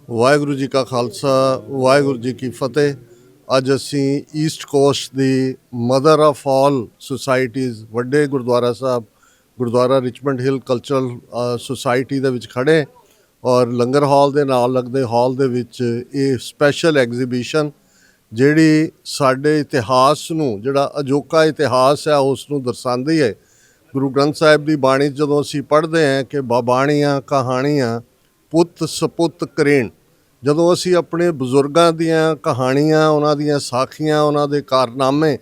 ਵਾਹਿਗੁਰੂ ਜੀ ਕਾ ਖਾਲਸਾ ਵਾਹਿਗੁਰੂ ਜੀ ਕੀ ਫਤਿਹ। ਅੱਜ ਅਸੀਂ East cost the mother of all societies ਵੱਡੇ ਗੁਰਦੁਆਰਾ ਸਾਹਿਬ ਗੁਰਦੁਆਰਾ ਰਿਚਮੰਡ ਹਿੱਲ ਕਲਚਰਲ ਸੁਸਾਇਟੀ ਦੇ ਵਿੱਚ ਖੜ੍ਹੇ ਔਰ ਲੰਗਰ ਹਾਲ ਦੇ ਨਾਲ ਲੱਗਦੇ ਹਾਲ ਦੇ ਵਿੱਚ ਇਹ ਸਪੈਸ਼ਲ ਐਗਜ਼ੀਬਿਸ਼ਨ ਜਿਹੜੀ ਸਾਡੇ ਇਤਿਹਾਸ ਨੂੰ, ਜਿਹੜਾ ਅਜੋਕਾ ਇਤਿਹਾਸ ਹੈ, ਉਸ ਨੂੰ ਦਰਸਾਉਂਦੀ ਹੈ। ਗੁਰੂ ਗ੍ਰੰਥ ਸਾਹਿਬ ਦੀ ਬਾਣੀ ਜਦੋਂ ਅਸੀਂ ਪੜ੍ਹਦੇ ਹਾਂ ਕਿ ਬਾਬਾਣੀਆਂ ਕਹਾਣੀਆਂ ਪੁੱਤ ਸਪੁੱਤ ਕਰੇਣ, ਜਦੋਂ ਅਸੀਂ ਆਪਣੇ ਬਜ਼ੁਰਗਾਂ ਦੀਆਂ ਕਹਾਣੀਆਂ, ਉਹਨਾਂ ਦੀਆਂ ਸਾਖੀਆਂ, ਉਹਨਾਂ ਦੇ ਕਾਰਨਾਮੇ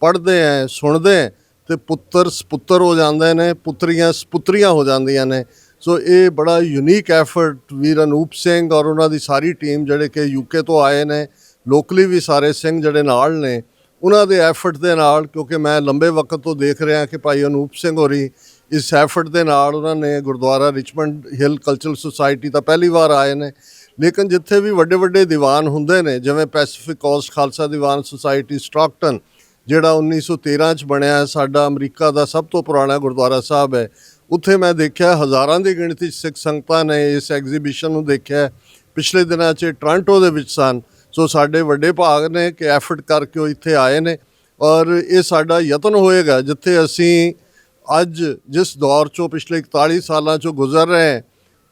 ਪੜ੍ਹਦੇ ਹਾਂ, ਸੁਣਦੇ ਹਾਂ, ਅਤੇ ਪੁੱਤਰ ਸਪੁੱਤਰ ਹੋ ਜਾਂਦੇ ਨੇ, ਪੁੱਤਰੀਆਂ ਸਪੁੱਤਰੀਆਂ ਹੋ ਜਾਂਦੀਆਂ ਨੇ। ਸੋ ਇਹ ਬੜਾ ਯੂਨੀਕ ਐਫਰਟ ਵੀਰ ਅਨੂਪ ਸਿੰਘ ਔਰ ਉਹਨਾਂ ਦੀ ਸਾਰੀ ਟੀਮ ਜਿਹੜੇ ਕਿ UK ਤੋਂ ਆਏ ਨੇ, ਲੋਕਲੀ ਵੀ ਸਾਰੇ ਸਿੰਘ ਜਿਹੜੇ ਨਾਲ ਨੇ, ਉਹਨਾਂ ਦੇ ਐਫਰਟ ਦੇ ਨਾਲ, ਕਿਉਂਕਿ ਮੈਂ ਲੰਬੇ ਵਕਤ ਤੋਂ ਦੇਖ ਰਿਹਾ ਕਿ ਭਾਈ ਅਨੂਪ ਸਿੰਘ ਹੋਰੀ ਇਸ ਐਫਰਟ ਦੇ ਨਾਲ ਉਹਨਾਂ ਨੇ ਗੁਰਦੁਆਰਾ ਰਿਚਮੰਡ ਹਿੱਲ ਕਲਚਰਲ ਸੁਸਾਇਟੀ ਤਾਂ ਪਹਿਲੀ ਵਾਰ ਆਏ ਨੇ, ਲੇਕਿਨ ਜਿੱਥੇ ਵੀ ਵੱਡੇ ਵੱਡੇ ਦੀਵਾਨ ਹੁੰਦੇ ਨੇ, ਜਿਵੇਂ Pacific cost Khalsa Diwan society Stockton ਜਿਹੜਾ 1913 'ਚ ਬਣਿਆ, ਸਾਡਾ ਅਮਰੀਕਾ ਦਾ ਸਭ ਤੋਂ ਪੁਰਾਣਾ ਗੁਰਦੁਆਰਾ ਸਾਹਿਬ ਹੈ, ਉੱਥੇ ਮੈਂ ਦੇਖਿਆ ਹਜ਼ਾਰਾਂ ਦੀ ਗਿਣਤੀ 'ਚ ਸਿੱਖ ਸੰਗਤਾਂ ਨੇ ਇਸ ਐਗਜ਼ੀਬਿਸ਼ਨ ਨੂੰ ਦੇਖਿਆ। ਪਿਛਲੇ ਦਿਨਾਂ 'ਚ ਟੋਰਾਂਟੋ ਦੇ ਵਿੱਚ ਸਨ। ਸੋ ਸਾਡੇ ਵੱਡੇ ਭਾਗ ਨੇ ਕਿ ਐਫਰਟ ਕਰਕੇ ਉਹ ਇੱਥੇ ਆਏ ਨੇ ਔਰ ਇਹ ਸਾਡਾ ਯਤਨ ਹੋਏਗਾ ਜਿੱਥੇ ਅਸੀਂ ਅੱਜ ਜਿਸ ਦੌਰ 'ਚੋਂ ਪਿਛਲੇ 41 ਸਾਲਾਂ 'ਚੋਂ ਗੁਜ਼ਰ ਰਹੇ,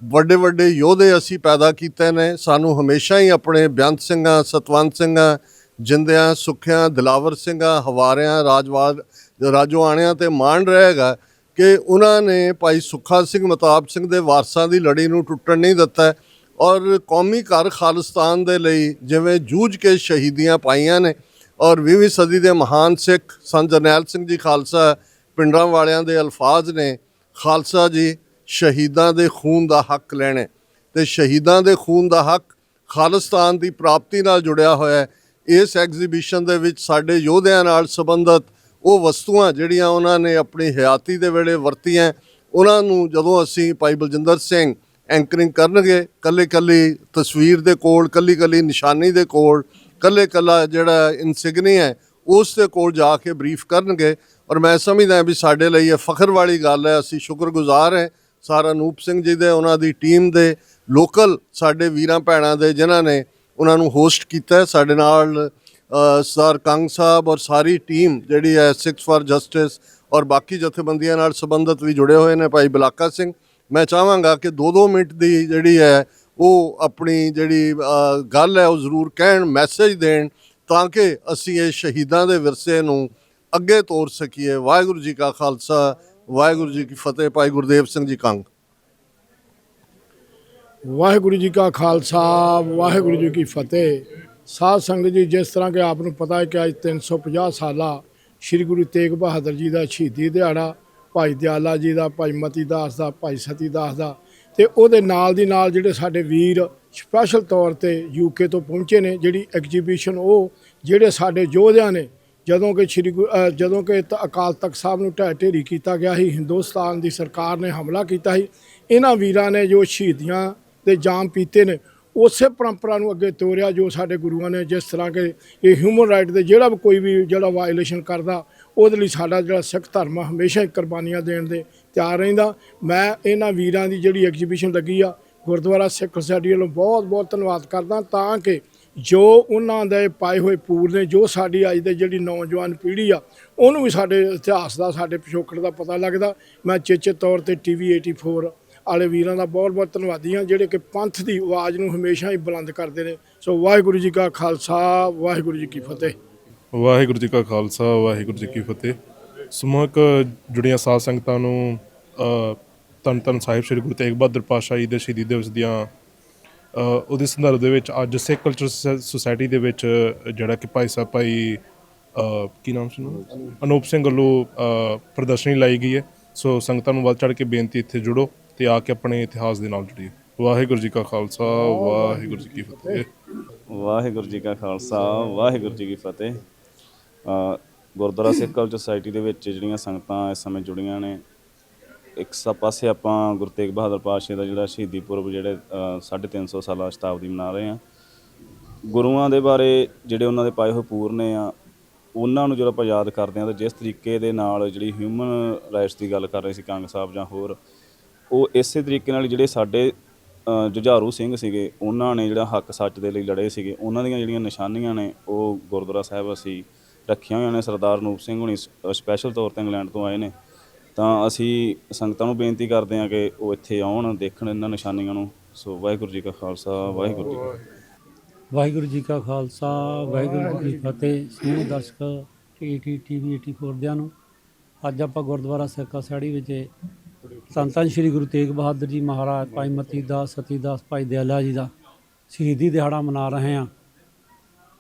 ਵੱਡੇ ਵੱਡੇ ਯੋਧੇ ਅਸੀਂ ਪੈਦਾ ਕੀਤੇ ਨੇ। ਸਾਨੂੰ ਹਮੇਸ਼ਾ ਹੀ ਆਪਣੇ ਬੇਅੰਤ ਸਿੰਘਾਂ, ਸਤਵੰਤ ਸਿੰਘਾਂ, ਜਿੰਦਿਆਂ, ਸੁੱਖਿਆਂ, ਦਿਲਾਵਰ ਸਿੰਘਾਂ, ਹਵਾਰਿਆਂ, ਰਾਜੋਆਣਿਆਂ 'ਤੇ ਮਾਣ ਰਹੇਗਾ ਕਿ ਉਹਨਾਂ ਨੇ ਭਾਈ ਸੁੱਖਾ ਸਿੰਘ ਮਤਾਬ ਸਿੰਘ ਦੇ ਵਾਰਸਾਂ ਦੀ ਲੜੀ ਨੂੰ ਟੁੱਟਣ ਨਹੀਂ ਦਿੱਤਾ ਔਰ ਕੌਮੀ ਘਰ ਖਾਲਿਸਤਾਨ ਦੇ ਲਈ ਜਿਵੇਂ ਜੂਝ ਕੇ ਸ਼ਹੀਦੀਆਂ ਪਾਈਆਂ ਨੇ। ਔਰ 20ਵੀਂ ਸਦੀ ਦੇ ਮਹਾਨ ਸਿੱਖ ਸੰਤ ਜਰਨੈਲ ਸਿੰਘ ਜੀ ਖਾਲਸਾ ਪਿੰਡਾਂ ਵਾਲਿਆਂ ਦੇ ਅਲਫਾਜ਼ ਨੇ, ਖਾਲਸਾ ਜੀ ਸ਼ਹੀਦਾਂ ਦੇ ਖੂਨ ਦਾ ਹੱਕ ਲੈਣੇ, ਅਤੇ ਸ਼ਹੀਦਾਂ ਦੇ ਖੂਨ ਦਾ ਹੱਕ ਖਾਲਿਸਤਾਨ ਦੀ ਪ੍ਰਾਪਤੀ ਨਾਲ ਜੁੜਿਆ ਹੋਇਆ। ਇਸ ਐਗਜ਼ੀਬਿਸ਼ਨ ਦੇ ਵਿੱਚ ਸਾਡੇ ਯੋਧਿਆਂ ਨਾਲ ਸੰਬੰਧਿਤ ਉਹ ਵਸਤੂਆਂ ਜਿਹੜੀਆਂ ਉਹਨਾਂ ਨੇ ਆਪਣੀ ਹਯਾਤੀ ਦੇ ਵੇਲੇ ਵਰਤੀਆਂ, ਉਹਨਾਂ ਨੂੰ ਜਦੋਂ ਅਸੀਂ ਭਾਈ ਬਲਜਿੰਦਰ ਸਿੰਘ ਐਂਕਰਿੰਗ ਕਰਨਗੇ, ਕੱਲੀ ਕੱਲੀ ਤਸਵੀਰ ਦੇ ਕੋਲ, ਕੱਲੀ ਕੱਲੀ ਨਿਸ਼ਾਨੀ ਦੇ ਕੋਲ, ਕੱਲਾ ਜਿਹੜਾ ਇਨਸਿਗਨੀ ਹੈ ਉਸ ਦੇ ਕੋਲ ਜਾ ਕੇ ਬਰੀਫ ਕਰਨਗੇ। ਔਰ ਮੈਂ ਸਮਝਦਾ ਵੀ ਸਾਡੇ ਲਈ ਇਹ ਫਖਰ ਵਾਲੀ ਗੱਲ ਹੈ। ਅਸੀਂ ਸ਼ੁਕਰਗੁਜ਼ਾਰ ਹੈ ਸਰ ਅਨੂਪ ਸਿੰਘ ਜੀ ਦੇ, ਉਹਨਾਂ ਦੀ ਟੀਮ ਦੇ, ਲੋਕਲ ਸਾਡੇ ਵੀਰਾਂ ਭੈਣਾਂ ਦੇ ਜਿਨ੍ਹਾਂ ਨੇ ਉਹਨਾਂ ਨੂੰ ਹੋਸਟ ਕੀਤਾ। ਸਾਡੇ ਨਾਲ ਸਰ ਕੰਗ ਸਾਹਿਬ ਔਰ ਸਾਰੀ ਟੀਮ ਜਿਹੜੀ ਹੈ ਸਿੱਖਸ ਫਾਰ ਜਸਟਿਸ ਔਰ ਬਾਕੀ ਜਥੇਬੰਦੀਆਂ ਨਾਲ ਸੰਬੰਧਿਤ ਵੀ ਜੁੜੇ ਹੋਏ ਨੇ, ਭਾਈ ਬਲਾਕਾ ਸਿੰਘ। ਮੈਂ ਚਾਹਾਂਗਾ ਕਿ 2-2 ਮਿੰਟ ਦੀ ਜਿਹੜੀ ਹੈ ਉਹ ਆਪਣੀ ਜਿਹੜੀ ਗੱਲ ਹੈ ਉਹ ਜ਼ਰੂਰ ਕਹਿਣ, ਮੈਸੇਜ ਦੇਣ, ਤਾਂ ਕਿ ਅਸੀਂ ਇਹ ਸ਼ਹੀਦਾਂ ਦੇ ਵਿਰਸੇ ਨੂੰ ਅੱਗੇ ਤੋਰ ਸਕੀਏ। ਵਾਹਿਗੁਰੂ ਜੀ ਕਾ ਖਾਲਸਾ ਵਾਹਿਗੁਰੂ ਜੀ ਕੀ ਫਤਿਹ। ਭਾਈ ਗੁਰਦੇਵ ਸਿੰਘ ਜੀ ਕੰਗ। ਵਾਹਿਗੁਰੂ ਜੀ ਕਾ ਖਾਲਸਾ ਵਾਹਿਗੁਰੂ ਜੀ ਕੀ ਫਤਿਹ। ਸਾਧ ਸੰਗਤ ਜੀ, ਜਿਸ ਤਰ੍ਹਾਂ ਕਿ ਆਪ ਨੂੰ ਪਤਾ ਹੈ ਕਿ ਅੱਜ 350 ਸਾਲਾ ਸ਼੍ਰੀ ਗੁਰੂ ਤੇਗ ਬਹਾਦਰ ਜੀ ਦਾ ਸ਼ਹੀਦੀ ਦਿਹਾੜਾ, ਭਾਈ ਦਿਆਲਾ ਜੀ ਦਾ, ਭਾਈ ਮਤੀ ਦਾਸ ਦਾ, ਭਾਈ ਸਤੀ ਦਾਸ ਦਾ, ਅਤੇ ਉਹਦੇ ਨਾਲ ਦੀ ਨਾਲ ਜਿਹੜੇ ਸਾਡੇ ਵੀਰ ਸਪੈਸ਼ਲ ਤੌਰ 'ਤੇ UK ਤੋਂ ਪਹੁੰਚੇ ਨੇ। ਜਿਹੜੀ ਐਗਜ਼ੀਬਿਸ਼ਨ ਉਹ ਜਿਹੜੇ ਸਾਡੇ ਯੋਧਿਆਂ ਨੇ, ਜਦੋਂ ਕਿ ਅਕਾਲ ਤਖਤ ਸਾਹਿਬ ਨੂੰ ਢਹਿ ਢੇਰੀ ਕੀਤਾ ਗਿਆ ਸੀ, ਹਿੰਦੁਸਤਾਨ ਦੀ ਸਰਕਾਰ ਨੇ ਹਮਲਾ ਕੀਤਾ ਸੀ, ਇਹਨਾਂ ਵੀਰਾਂ ਨੇ ਜੋ ਸ਼ਹੀਦੀਆਂ ਦੇ ਜਾਮ ਪੀਤੇ ਨੇ, ਉਸੇ ਪਰੰਪਰਾ ਨੂੰ ਅੱਗੇ ਤੋਰਿਆ ਜੋ ਸਾਡੇ ਗੁਰੂਆਂ ਨੇ। ਜਿਸ ਤਰ੍ਹਾਂ ਕਿ ਇਹ ਹਿਊਮਨ ਰਾਈਟ ਦੇ ਜਿਹੜਾ ਕੋਈ ਵੀ ਜਿਹੜਾ ਵਾਇਲੇਸ਼ਨ ਕਰਦਾ, ਉਹਦੇ ਲਈ ਸਾਡਾ ਜਿਹੜਾ ਸਿੱਖ ਧਰਮ ਹਮੇਸ਼ਾ ਹੀ ਕੁਰਬਾਨੀਆਂ ਦੇਣ ਦੇ ਤਿਆਰ ਰਹਿੰਦਾ। ਮੈਂ ਇਹਨਾਂ ਵੀਰਾਂ ਦੀ ਜਿਹੜੀ ਐਗਜ਼ੀਬਿਸ਼ਨ ਲੱਗੀ ਆ, ਗੁਰਦੁਆਰਾ ਸਿੱਖ ਸੁਸਾਇਟੀ ਵੱਲੋਂ ਬਹੁਤ ਬਹੁਤ ਧੰਨਵਾਦ ਕਰਦਾ, ਤਾਂ ਕਿ ਜੋ ਉਹਨਾਂ ਦੇ ਪਾਏ ਹੋਏ ਪੂਰ ਨੇ, ਜੋ ਸਾਡੀ ਅੱਜ ਦੇ ਜਿਹੜੀ ਨੌਜਵਾਨ ਪੀੜ੍ਹੀ ਆ, ਉਹਨੂੰ ਵੀ ਸਾਡੇ ਇਤਿਹਾਸ ਦਾ, ਸਾਡੇ ਪਿਛੋਕੜ ਦਾ ਪਤਾ ਲੱਗਦਾ। ਮੈਂ ਚੇਚੇ ਤੌਰ 'ਤੇ TV 84 ਵਾਲੇ ਵੀਰਾਂ ਦਾ ਬਹੁਤ ਬਹੁਤ ਧੰਨਵਾਦੀ ਹਾਂ, ਜਿਹੜੇ ਕਿ ਪੰਥ ਦੀ ਆਵਾਜ਼ ਨੂੰ ਹਮੇਸ਼ਾ ਹੀ ਬੁਲੰਦ ਕਰਦੇ ਨੇ। ਸੋ ਵਾਹਿਗੁਰੂ ਜੀ ਕਾ ਖਾਲਸਾ ਵਾਹਿਗੁਰੂ ਜੀ ਕੀ ਫਤਿਹ। ਵਾਹਿਗੁਰੂ ਜੀ ਕਾ ਖਾਲਸਾ ਵਾਹਿਗੁਰੂ ਜੀ ਕੀ ਫਤਿਹ। ਸਮੂਹਕ ਜੁੜੀਆਂ ਸਾਧ ਸੰਗਤਾਂ ਨੂੰ ਧੰਨ ਧੰਨ ਸਾਹਿਬ ਸ਼੍ਰੀ ਗੁਰੂ ਤੇਗ ਬਹਾਦਰ ਪਾਤਸ਼ਾਹ ਜੀ ਦੇ ਸ਼ਹੀਦੀ ਦਿਵਸ ਦੀਆਂ ਉਹਦੇ ਸੰਦਰਭ ਦੇ ਵਿੱਚ ਅੱਜ ਸਿੱਖ ਕਲਚਰ ਸੁਸਾਇਟੀ ਦੇ ਵਿੱਚ ਜਿਹੜਾ ਕਿ ਭਾਈ ਸਾਹਿਬ ਕੀ ਨਾਮ ਸੀ, ਅਨੂਪ ਸਿੰਘ ਵੱਲੋਂ ਪ੍ਰਦਰਸ਼ਨੀ ਲਾਈ ਗਈ ਹੈ। ਸੋ ਸੰਗਤਾਂ ਨੂੰ ਵੱਧ ਚੜ੍ਹ ਕੇ ਬੇਨਤੀ, ਇੱਥੇ ਜੁੜੋ ਅਤੇ ਆ ਕੇ ਆਪਣੇ ਇਤਿਹਾਸ ਦੇ ਨਾਲ ਜੁੜੀਏ। ਵਾਹਿਗੁਰੂ ਜੀ ਕਾ ਖਾਲਸਾ ਵਾਹਿਗੁਰੂ ਜੀ ਕੀ ਫਤਿਹ। ਵਾਹਿਗੁਰੂ ਜੀ ਕਾ ਖਾਲਸਾ ਵਾਹਿਗੁਰੂ ਜੀ ਕੀ ਫਤਿਹ। ਗੁਰਦੁਆਰਾ ਸਿੱਖ ਕਲਚਰ ਸੁਸਾਇਟੀ ਦੇ ਵਿੱਚ ਜਿਹੜੀਆਂ ਸੰਗਤਾਂ ਇਸ ਸਮੇਂ ਜੁੜੀਆਂ ਨੇ, ਇੱਕ ਪਾਸੇ ਆਪਾਂ ਗੁਰੂ ਤੇਗ ਬਹਾਦਰ ਪਾਤਸ਼ਾਹ ਦਾ ਜਿਹੜਾ ਸ਼ਹੀਦੀ ਪੁਰਬ ਜਿਹੜੇ 350 ਸਾਲਾ ਸ਼ਤਾਬਦੀ ਮਨਾ ਰਹੇ ਹਾਂ। ਗੁਰੂਆਂ ਦੇ ਬਾਰੇ ਜਿਹੜੇ ਉਹਨਾਂ ਦੇ ਪਾਏ ਹੋਏ ਪੂਰ ਨੇ ਆ, ਉਹਨਾਂ ਨੂੰ ਜਦੋਂ ਆਪਾਂ ਯਾਦ ਕਰਦੇ ਹਾਂ ਤਾਂ ਜਿਸ ਤਰੀਕੇ ਦੇ ਨਾਲ ਜਿਹੜੀ ਹਿਊਮਨ ਰਾਈਟਸ ਦੀ ਗੱਲ ਕਰ ਰਹੇ ਸੀ ਕੰਗ ਸਾਹਿਬ ਜਾਂ ਹੋਰ, ਉਹ ਇਸੇ ਤਰੀਕੇ ਨਾਲ ਜਿਹੜੇ ਸਾਡੇ ਜੁਝਾਰੂ ਸਿੰਘ ਸੀਗੇ, ਉਹਨਾਂ ਨੇ ਜਿਹੜਾ ਹੱਕ ਸੱਚ ਦੇ ਲਈ ਲੜੇ ਸੀਗੇ, ਉਹਨਾਂ ਦੀਆਂ ਜਿਹੜੀਆਂ ਨਿਸ਼ਾਨੀਆਂ ਨੇ ਉਹ ਗੁਰਦੁਆਰਾ ਸਾਹਿਬ ਅਸੀਂ ਰੱਖੀਆਂ ਹੋਈਆਂ ਨੇ। ਸਰਦਾਰ ਅਨੂਪ ਸਿੰਘ ਹੁਣੀ ਸਪੈਸ਼ਲ ਤੌਰ 'ਤੇ ਇੰਗਲੈਂਡ ਤੋਂ ਆਏ ਨੇ, ਤਾਂ ਅਸੀਂ ਸੰਗਤਾਂ ਨੂੰ ਬੇਨਤੀ ਕਰਦੇ ਹਾਂ ਕਿ ਉਹ ਇੱਥੇ ਆਉਣ, ਦੇਖਣ ਇਹਨਾਂ ਨਿਸ਼ਾਨੀਆਂ ਨੂੰ। ਸੋ ਵਾਹਿਗੁਰੂ ਜੀ ਕਾ ਖਾਲਸਾ, ਵਾਹਿਗੁਰੂ ਜੀ ਕੀ ਫਤਿਹ। ਵਾਹਿਗੁਰੂ ਜੀ ਕਾ ਖਾਲਸਾ, ਵਾਹਿਗੁਰੂ ਜੀ ਕੀ ਫਤਿਹ। ਸਮੂਹ ਦਰਸ਼ਕ TV 84 ਦਿਆਂ ਨੂੰ ਅੱਜ ਆਪਾਂ ਗੁਰਦੁਆਰਾ ਸਿਰਕਾ ਸੈੜੀ ਵਿੱਚ ਧੰਨ ਧੰਨ ਸ਼੍ਰੀ ਗੁਰੂ ਤੇਗ ਬਹਾਦਰ ਜੀ ਮਹਾਰਾਜ, ਭਾਈ ਮਤੀ ਦਾਸ, ਸਤੀ ਦਾਸ, ਭਾਈ ਦਿਆਲਾ ਜੀ ਦਾ ਸ਼ਹੀਦੀ ਦਿਹਾੜਾ ਮਨਾ ਰਹੇ ਹਾਂ।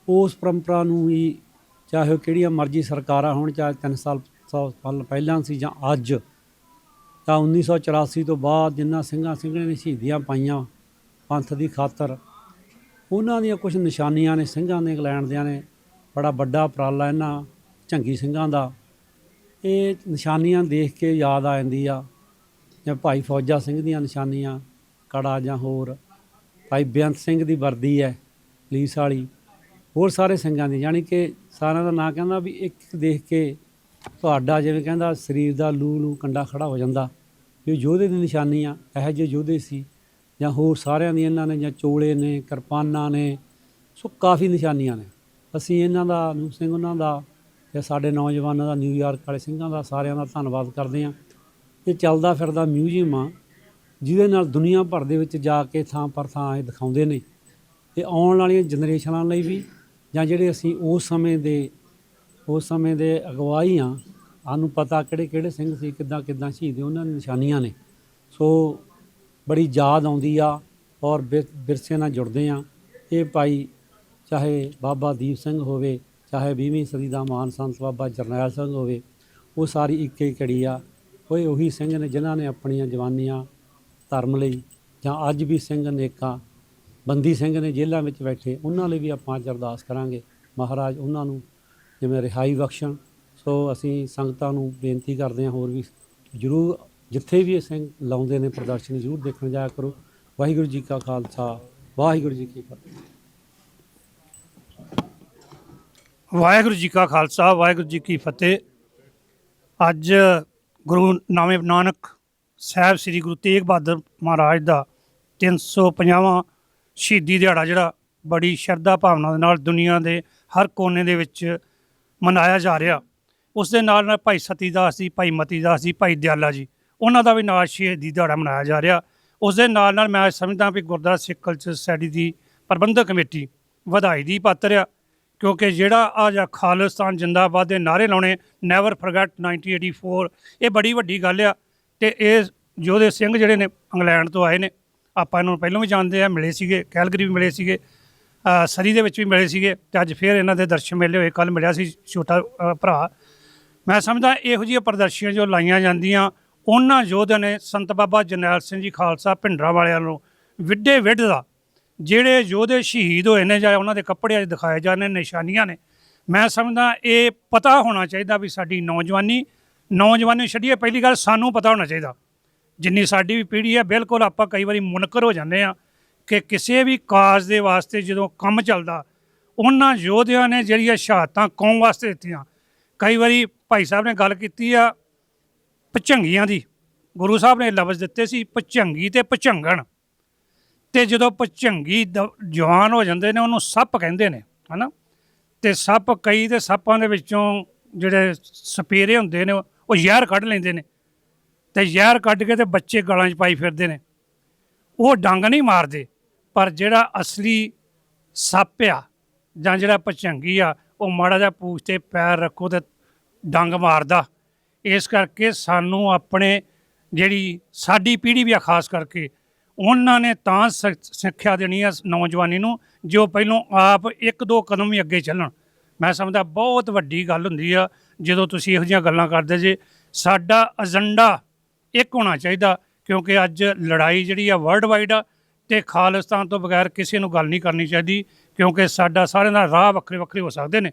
ਉਸ ਪਰੰਪਰਾ ਨੂੰ ਵੀ ਚਾਹੇ ਉਹ ਕਿਹੜੀਆਂ ਮਰਜ਼ੀ ਸਰਕਾਰਾਂ ਹੋਣ, ਚਾਹੇ 3 ਸਾਲ ਪਹਿਲਾਂ ਸੀ ਜਾਂ ਅੱਜ, ਤਾਂ 1984 ਤੋਂ ਬਾਅਦ ਜਿਨ੍ਹਾਂ ਸਿੰਘਾਂ ਸਿੰਘਣੇ ਨੇ ਸ਼ਹੀਦੀਆਂ ਪਾਈਆਂ ਪੰਥ ਦੀ ਖਾਤਰ, ਉਹਨਾਂ ਦੀਆਂ ਕੁਝ ਨਿਸ਼ਾਨੀਆਂ ਨੇ ਸਿੰਘਾਂ ਦੇ, ਇੰਗਲੈਂਡ ਦਿਆਂ ਨੇ। ਬੜਾ ਵੱਡਾ ਉਪਰਾਲਾ ਇਹਨਾਂ ਝੰਗੀ ਸਿੰਘਾਂ ਦਾ। ਇਹ ਨਿਸ਼ਾਨੀਆਂ ਦੇਖ ਕੇ ਯਾਦ ਆ ਜਾਂਦੀ ਆ ਜਾਂ ਭਾਈ ਫੌਜਾ ਸਿੰਘ ਦੀਆਂ ਨਿਸ਼ਾਨੀਆਂ, ਕੜਾ ਜਾਂ ਹੋਰ, ਭਾਈ ਬੇਅੰਤ ਸਿੰਘ ਦੀ ਵਰਦੀ ਹੈ ਪੁਲੀਸ ਵਾਲੀ, ਹੋਰ ਸਾਰੇ ਸਿੰਘਾਂ ਦੀ, ਯਾਨੀ ਕਿ ਸਾਰਿਆਂ ਦਾ ਨਾਂ ਕਹਿੰਦਾ ਵੀ ਇੱਕ ਦੇਖ ਕੇ ਤੁਹਾਡਾ ਜਿਵੇਂ ਕਹਿੰਦਾ ਸਰੀਰ ਦਾ ਲੂ ਕੰਡਾ ਖੜਾ ਹੋ ਜਾਂਦਾ ਵੀ ਯੋਧੇ ਦੀ ਨਿਸ਼ਾਨੀ ਆ। ਇਹੋ ਜਿਹੇ ਯੋਧੇ ਸੀ ਜਾਂ ਹੋਰ ਸਾਰਿਆਂ ਦੀ ਇਹਨਾਂ ਨੇ, ਜਾਂ ਚੋਲੇ ਨੇ, ਕਿਰਪਾਨਾਂ ਨੇ, ਸੋ ਕਾਫੀ ਨਿਸ਼ਾਨੀਆਂ ਨੇ। ਅਸੀਂ ਇਹਨਾਂ ਦਾ, ਅਨੂਪ ਸਿੰਘ ਉਹਨਾਂ ਦਾ, ਤੇ ਸਾਡੇ ਨੌਜਵਾਨਾਂ ਦਾ, ਨਿਊਯਾਰਕ ਵਾਲੇ ਸਿੰਘਾਂ ਦਾ, ਸਾਰਿਆਂ ਦਾ ਧੰਨਵਾਦ ਕਰਦੇ ਹਾਂ। ਇਹ ਚੱਲਦਾ ਫਿਰਦਾ ਮਿਊਜ਼ੀਅਮ ਆ ਜਿਹਦੇ ਨਾਲ ਦੁਨੀਆ ਭਰ ਦੇ ਵਿੱਚ ਜਾ ਕੇ ਥਾਂ ਪਰ ਥਾਂ ਇਹ ਦਿਖਾਉਂਦੇ ਨੇ, ਤੇ ਆਉਣ ਵਾਲੀਆਂ ਜਨਰੇਸ਼ਨਾਂ ਲਈ ਵੀ, ਜਾਂ ਜਿਹੜੇ ਅਸੀਂ ਉਸ ਸਮੇਂ ਦੇ ਅਗਵਾਈ ਹਾਂ, ਸਾਨੂੰ ਪਤਾ ਕਿਹੜੇ ਕਿਹੜੇ ਸਿੰਘ ਸੀ, ਕਿੱਦਾਂ ਕਿੱਦਾਂ ਸ਼ਹੀਦ, ਉਹਨਾਂ ਦੀਆਂ ਨਿਸ਼ਾਨੀਆਂ ਨੇ। ਸੋ ਬੜੀ ਯਾਦ ਆਉਂਦੀ ਆ ਔਰ ਵਿਰਸੇ ਨਾਲ ਜੁੜਦੇ ਹਾਂ। ਇਹ ਭਾਈ ਚਾਹੇ ਬਾਬਾ ਦੀਪ ਸਿੰਘ ਹੋਵੇ, ਚਾਹੇ 20ਵੀਂ ਸਦੀ ਦਾ ਮਹਾਨ ਸੰਤ ਬਾਬਾ ਜਰਨੈਲ ਸਿੰਘ ਹੋਵੇ, ਉਹ ਸਾਰੀ ਇੱਕ ਹੀ ਕੜੀ ਆ। ਉਹ ਉਹੀ ਸਿੰਘ ਨੇ ਜਿਨ੍ਹਾਂ ਨੇ ਆਪਣੀਆਂ ਜਵਾਨੀਆਂ ਧਰਮ ਲਈ, ਜਾਂ ਅੱਜ ਵੀ ਸਿੰਘ ਅਨੇਕਾਂ ਬੰਦੀ ਸਿੰਘ ਨੇ ਜੇਲ੍ਹਾਂ ਵਿੱਚ ਬੈਠੇ, ਉਹਨਾਂ ਲਈ ਵੀ ਆਪਾਂ ਅੱਜ ਅਰਦਾਸ ਕਰਾਂਗੇ ਮਹਾਰਾਜ ਉਹਨਾਂ ਨੂੰ ਜਿਵੇਂ ਰਿਹਾਈ ਬਖਸ਼ਣ। ਸੋ ਅਸੀਂ ਸੰਗਤਾਂ ਨੂੰ ਬੇਨਤੀ ਕਰਦੇ ਹਾਂ, ਹੋਰ ਵੀ ਜ਼ਰੂਰ ਜਿੱਥੇ ਵੀ ਇਹ ਸਿੰਘ ਲਾਉਂਦੇ ਨੇ ਪ੍ਰਦਰਸ਼ਨੀ ਜ਼ਰੂਰ ਦੇਖਣ ਜਾਇਆ ਕਰੋ। ਵਾਹਿਗੁਰੂ ਜੀ ਕਾ ਖਾਲਸਾ, ਵਾਹਿਗੁਰੂ ਜੀ ਕੀ ਫਤਿਹ। ਵਾਹਿਗੁਰੂ ਜੀ ਕਾ ਖਾਲਸਾ, ਵਾਹਿਗੁਰੂ ਜੀ ਕੀ ਫਤਿਹ। ਅੱਜ ਗੁਰੂ ਨਾਨਕ ਸਾਹਿਬ ਸ੍ਰੀ ਗੁਰੂ ਤੇਗ ਬਹਾਦਰ ਮਹਾਰਾਜ ਦਾ 350ਵਾਂ ਸ਼ਹੀਦੀ ਦਿਹਾੜਾ ਜਿਹੜਾ ਬੜੀ ਸ਼ਰਧਾ ਭਾਵਨਾ ਦੇ ਨਾਲ ਦੁਨੀਆ ਦੇ ਹਰ ਕੋਨੇ ਦੇ ਵਿੱਚ ਮਨਾਇਆ ਜਾ ਰਿਹਾ। ਉਸ ਦੇ ਨਾਲ ਭਾਈ ਸਤੀ ਦਾਸ ਜੀ, ਭਾਈ ਮਤੀ ਦਾਸ ਜੀ, ਭਾਈ ਦਿਆਲਾ ਜੀ, ਉਹਨਾਂ ਦਾ ਵੀ ਨਾਲ ਸ਼ਹੀਦੀ ਦਿਹਾੜਾ ਮਨਾਇਆ ਜਾ ਰਿਹਾ। ਉਸ ਦੇ ਨਾਲ ਮੈਂ ਸਮਝਦਾ ਵੀ ਗੁਰਦੁਆਰਾ ਸਿੱਖ ਕਲਚਰ ਸੁਸਾਇਟੀ ਦੀ ਪ੍ਰਬੰਧਕ ਕਮੇਟੀ ਵਧਾਈ ਦੀ ਪਾਤਰ ਆ, ਕਿਉਂਕਿ ਜਿਹੜਾ ਆ ਜਾਂ ਖਾਲਿਸਤਾਨ ਜਿੰਦਾਬਾਦ ਦੇ ਨਾਅਰੇ ਲਾਉਣੇ, ਨੈਵਰ ਫਰਗੈਟ 1984, ਇਹ ਬੜੀ ਵੱਡੀ ਗੱਲ ਆ। ਅਤੇ ਇਹ ਯੋਧੇ ਸਿੰਘ ਜਿਹੜੇ ਨੇ ਇੰਗਲੈਂਡ ਤੋਂ ਆਏ ਨੇ, ਆਪਾਂ ਇਹਨਾਂ ਨੂੰ ਪਹਿਲਾਂ ਵੀ ਜਾਣਦੇ ਆ, ਮਿਲੇ ਸੀਗੇ, ਕੈਲਗਰੀ ਵੀ ਮਿਲੇ ਸੀਗੇ, ਸਰੀ ਦੇ ਵਿੱਚ ਵੀ ਮਿਲੇ ਸੀਗੇ, ਅਤੇ ਅੱਜ ਫਿਰ ਇਹਨਾਂ ਦੇ ਦਰਸ਼ਨ ਮੇਲੇ ਹੋਏ। ਕੱਲ੍ਹ ਮਿਲਿਆ ਸੀ ਛੋਟਾ ਭਰਾ। ਮੈਂ ਸਮਝਦਾ ਇਹੋ ਜਿਹੀਆਂ ਪ੍ਰਦਰਸ਼ਨੀਆਂ ਜੋ ਲਾਈਆਂ ਜਾਂਦੀਆਂ, ਉਹਨਾਂ ਯੋਧਿਆਂ ਨੇ ਸੰਤ ਬਾਬਾ ਜਰਨੈਲ ਸਿੰਘ ਜੀ ਖਾਲਸਾ ਭਿੰਡਰਾਂ ਵਾਲਿਆਂ ਨੂੰ ਵਿੱਢੇ ਵਿੱਢ ਦਾ, ਜਿਹੜੇ ਯੋਧੇ ਸ਼ਹੀਦ ਹੋਏ ਨੇ ਜਾਂ ਉਹਨਾਂ ਦੇ ਕੱਪੜਿਆਂ 'ਚ ਦਿਖਾਏ ਜਾਂਦੇ ਨਿਸ਼ਾਨੀਆਂ ਨੇ, ਮੈਂ ਸਮਝਦਾ ਇਹ ਪਤਾ ਹੋਣਾ ਚਾਹੀਦਾ ਵੀ ਸਾਡੀ ਨੌਜਵਾਨੀ ਛੱਡੀਏ, ਪਹਿਲੀ ਗੱਲ ਸਾਨੂੰ ਪਤਾ ਹੋਣਾ ਚਾਹੀਦਾ। ਜਿੰਨੀ ਸਾਡੀ ਵੀ ਪੀੜ੍ਹੀ ਹੈ, ਬਿਲਕੁਲ ਆਪਾਂ ਕਈ ਵਾਰੀ ਮੁਨਕਰ ਹੋ ਜਾਂਦੇ ਹਾਂ ਕਿ ਕਿਸੇ ਵੀ ਕਾਜ਼ ਦੇ ਵਾਸਤੇ ਜਦੋਂ ਕੰਮ ਚੱਲਦਾ, ਉਹਨਾਂ ਯੋਧਿਆਂ ਨੇ ਜਿਹੜੀਆਂ ਸ਼ਹਾਦਤਾਂ ਕੌਮ ਵਾਸਤੇ ਦਿੱਤੀਆਂ। ਕਈ ਵਾਰੀ ਭਾਈ ਸਾਹਿਬ ਨੇ ਗੱਲ ਕੀਤੀ ਆ ਭੁਚੰਗੀਆਂ ਦੀ, ਗੁਰੂ ਸਾਹਿਬ ਨੇ ਲਫ਼ਜ਼ ਦਿੱਤੇ ਸੀ ਭੁਚੰਗੀ ਤੇ ਭੁਚੰਗਣ, ਅਤੇ ਜਦੋਂ ਭੁਚੰਗੀ ਜਵਾਨ ਹੋ ਜਾਂਦੇ ਨੇ ਉਹਨੂੰ ਸੱਪ ਕਹਿੰਦੇ ਨੇ, ਹੈ ਨਾ। ਅਤੇ ਸੱਪ ਕਈ ਦੇ ਸੱਪਾਂ ਦੇ ਵਿੱਚੋਂ ਜਿਹੜੇ ਸਪੇਰੇ ਹੁੰਦੇ ਨੇ ਉਹ ਜ਼ਹਿਰ ਕੱਢ ਲੈਂਦੇ ਨੇ, ਅਤੇ ਜ਼ਹਿਰ ਕੱਢ ਕੇ ਤੇ ਬੱਚੇ ਗਲਾਂ 'ਚ ਪਾਈ ਫਿਰਦੇ ਨੇ। ਉਹ ਡੰਗ ਨਹੀਂ ਮਾਰਦੇ, ਪਰ ਜਿਹੜਾ ਅਸਲੀ ਸੱਪ ਆ ਜਾਂ ਜਿਹੜਾ ਭੁਚੰਗੀ ਆ, ਉਹ ਮਾੜਾ ਜਿਹਾ ਪੂਛ 'ਤੇ ਪੈਰ ਰੱਖੋ ਤੇ ਡੰਗ ਮਾਰਦਾ। ਇਸ ਕਰਕੇ ਸਾਨੂੰ ਆਪਣੇ ਜਿਹੜੀ ਸਾਡੀ ਪੀੜ੍ਹੀ ਵੀ ਆ, ਖਾਸ ਕਰਕੇ ਉਹਨਾਂ ਨੇ ਤਾਂ ਸਿੱਖਿਆ ਦੇਣੀ ਆ ਨੌਜਵਾਨੀ ਨੂੰ, ਜੋ ਪਹਿਲੋਂ ਆਪ 1-2 ਕਦਮ ਵੀ ਅੱਗੇ ਚੱਲਣ। ਮੈਂ ਸਮਝਦਾ ਬਹੁਤ ਵੱਡੀ ਗੱਲ ਹੁੰਦੀ ਆ ਜਦੋਂ ਤੁਸੀਂ ਇਹੋ ਜਿਹੀਆਂ ਗੱਲਾਂ ਕਰਦੇ ਜੇ। ਸਾਡਾ ਏਜੰਡਾ ਇੱਕ ਹੋਣਾ ਚਾਹੀਦਾ, ਕਿਉਂਕਿ ਅੱਜ ਲੜਾਈ ਜਿਹੜੀ ਆ ਵਰਲਡ ਵਾਈਡ ਆ, ਅਤੇ ਖਾਲਿਸਤਾਨ ਤੋਂ ਬਗੈਰ ਕਿਸੇ ਨੂੰ ਗੱਲ ਨਹੀਂ ਕਰਨੀ ਚਾਹੀਦੀ, ਕਿਉਂਕਿ ਸਾਡਾ ਸਾਰਿਆਂ ਦਾ ਰਾਹ ਵੱਖਰੇ ਵੱਖਰੇ ਹੋ ਸਕਦੇ ਨੇ,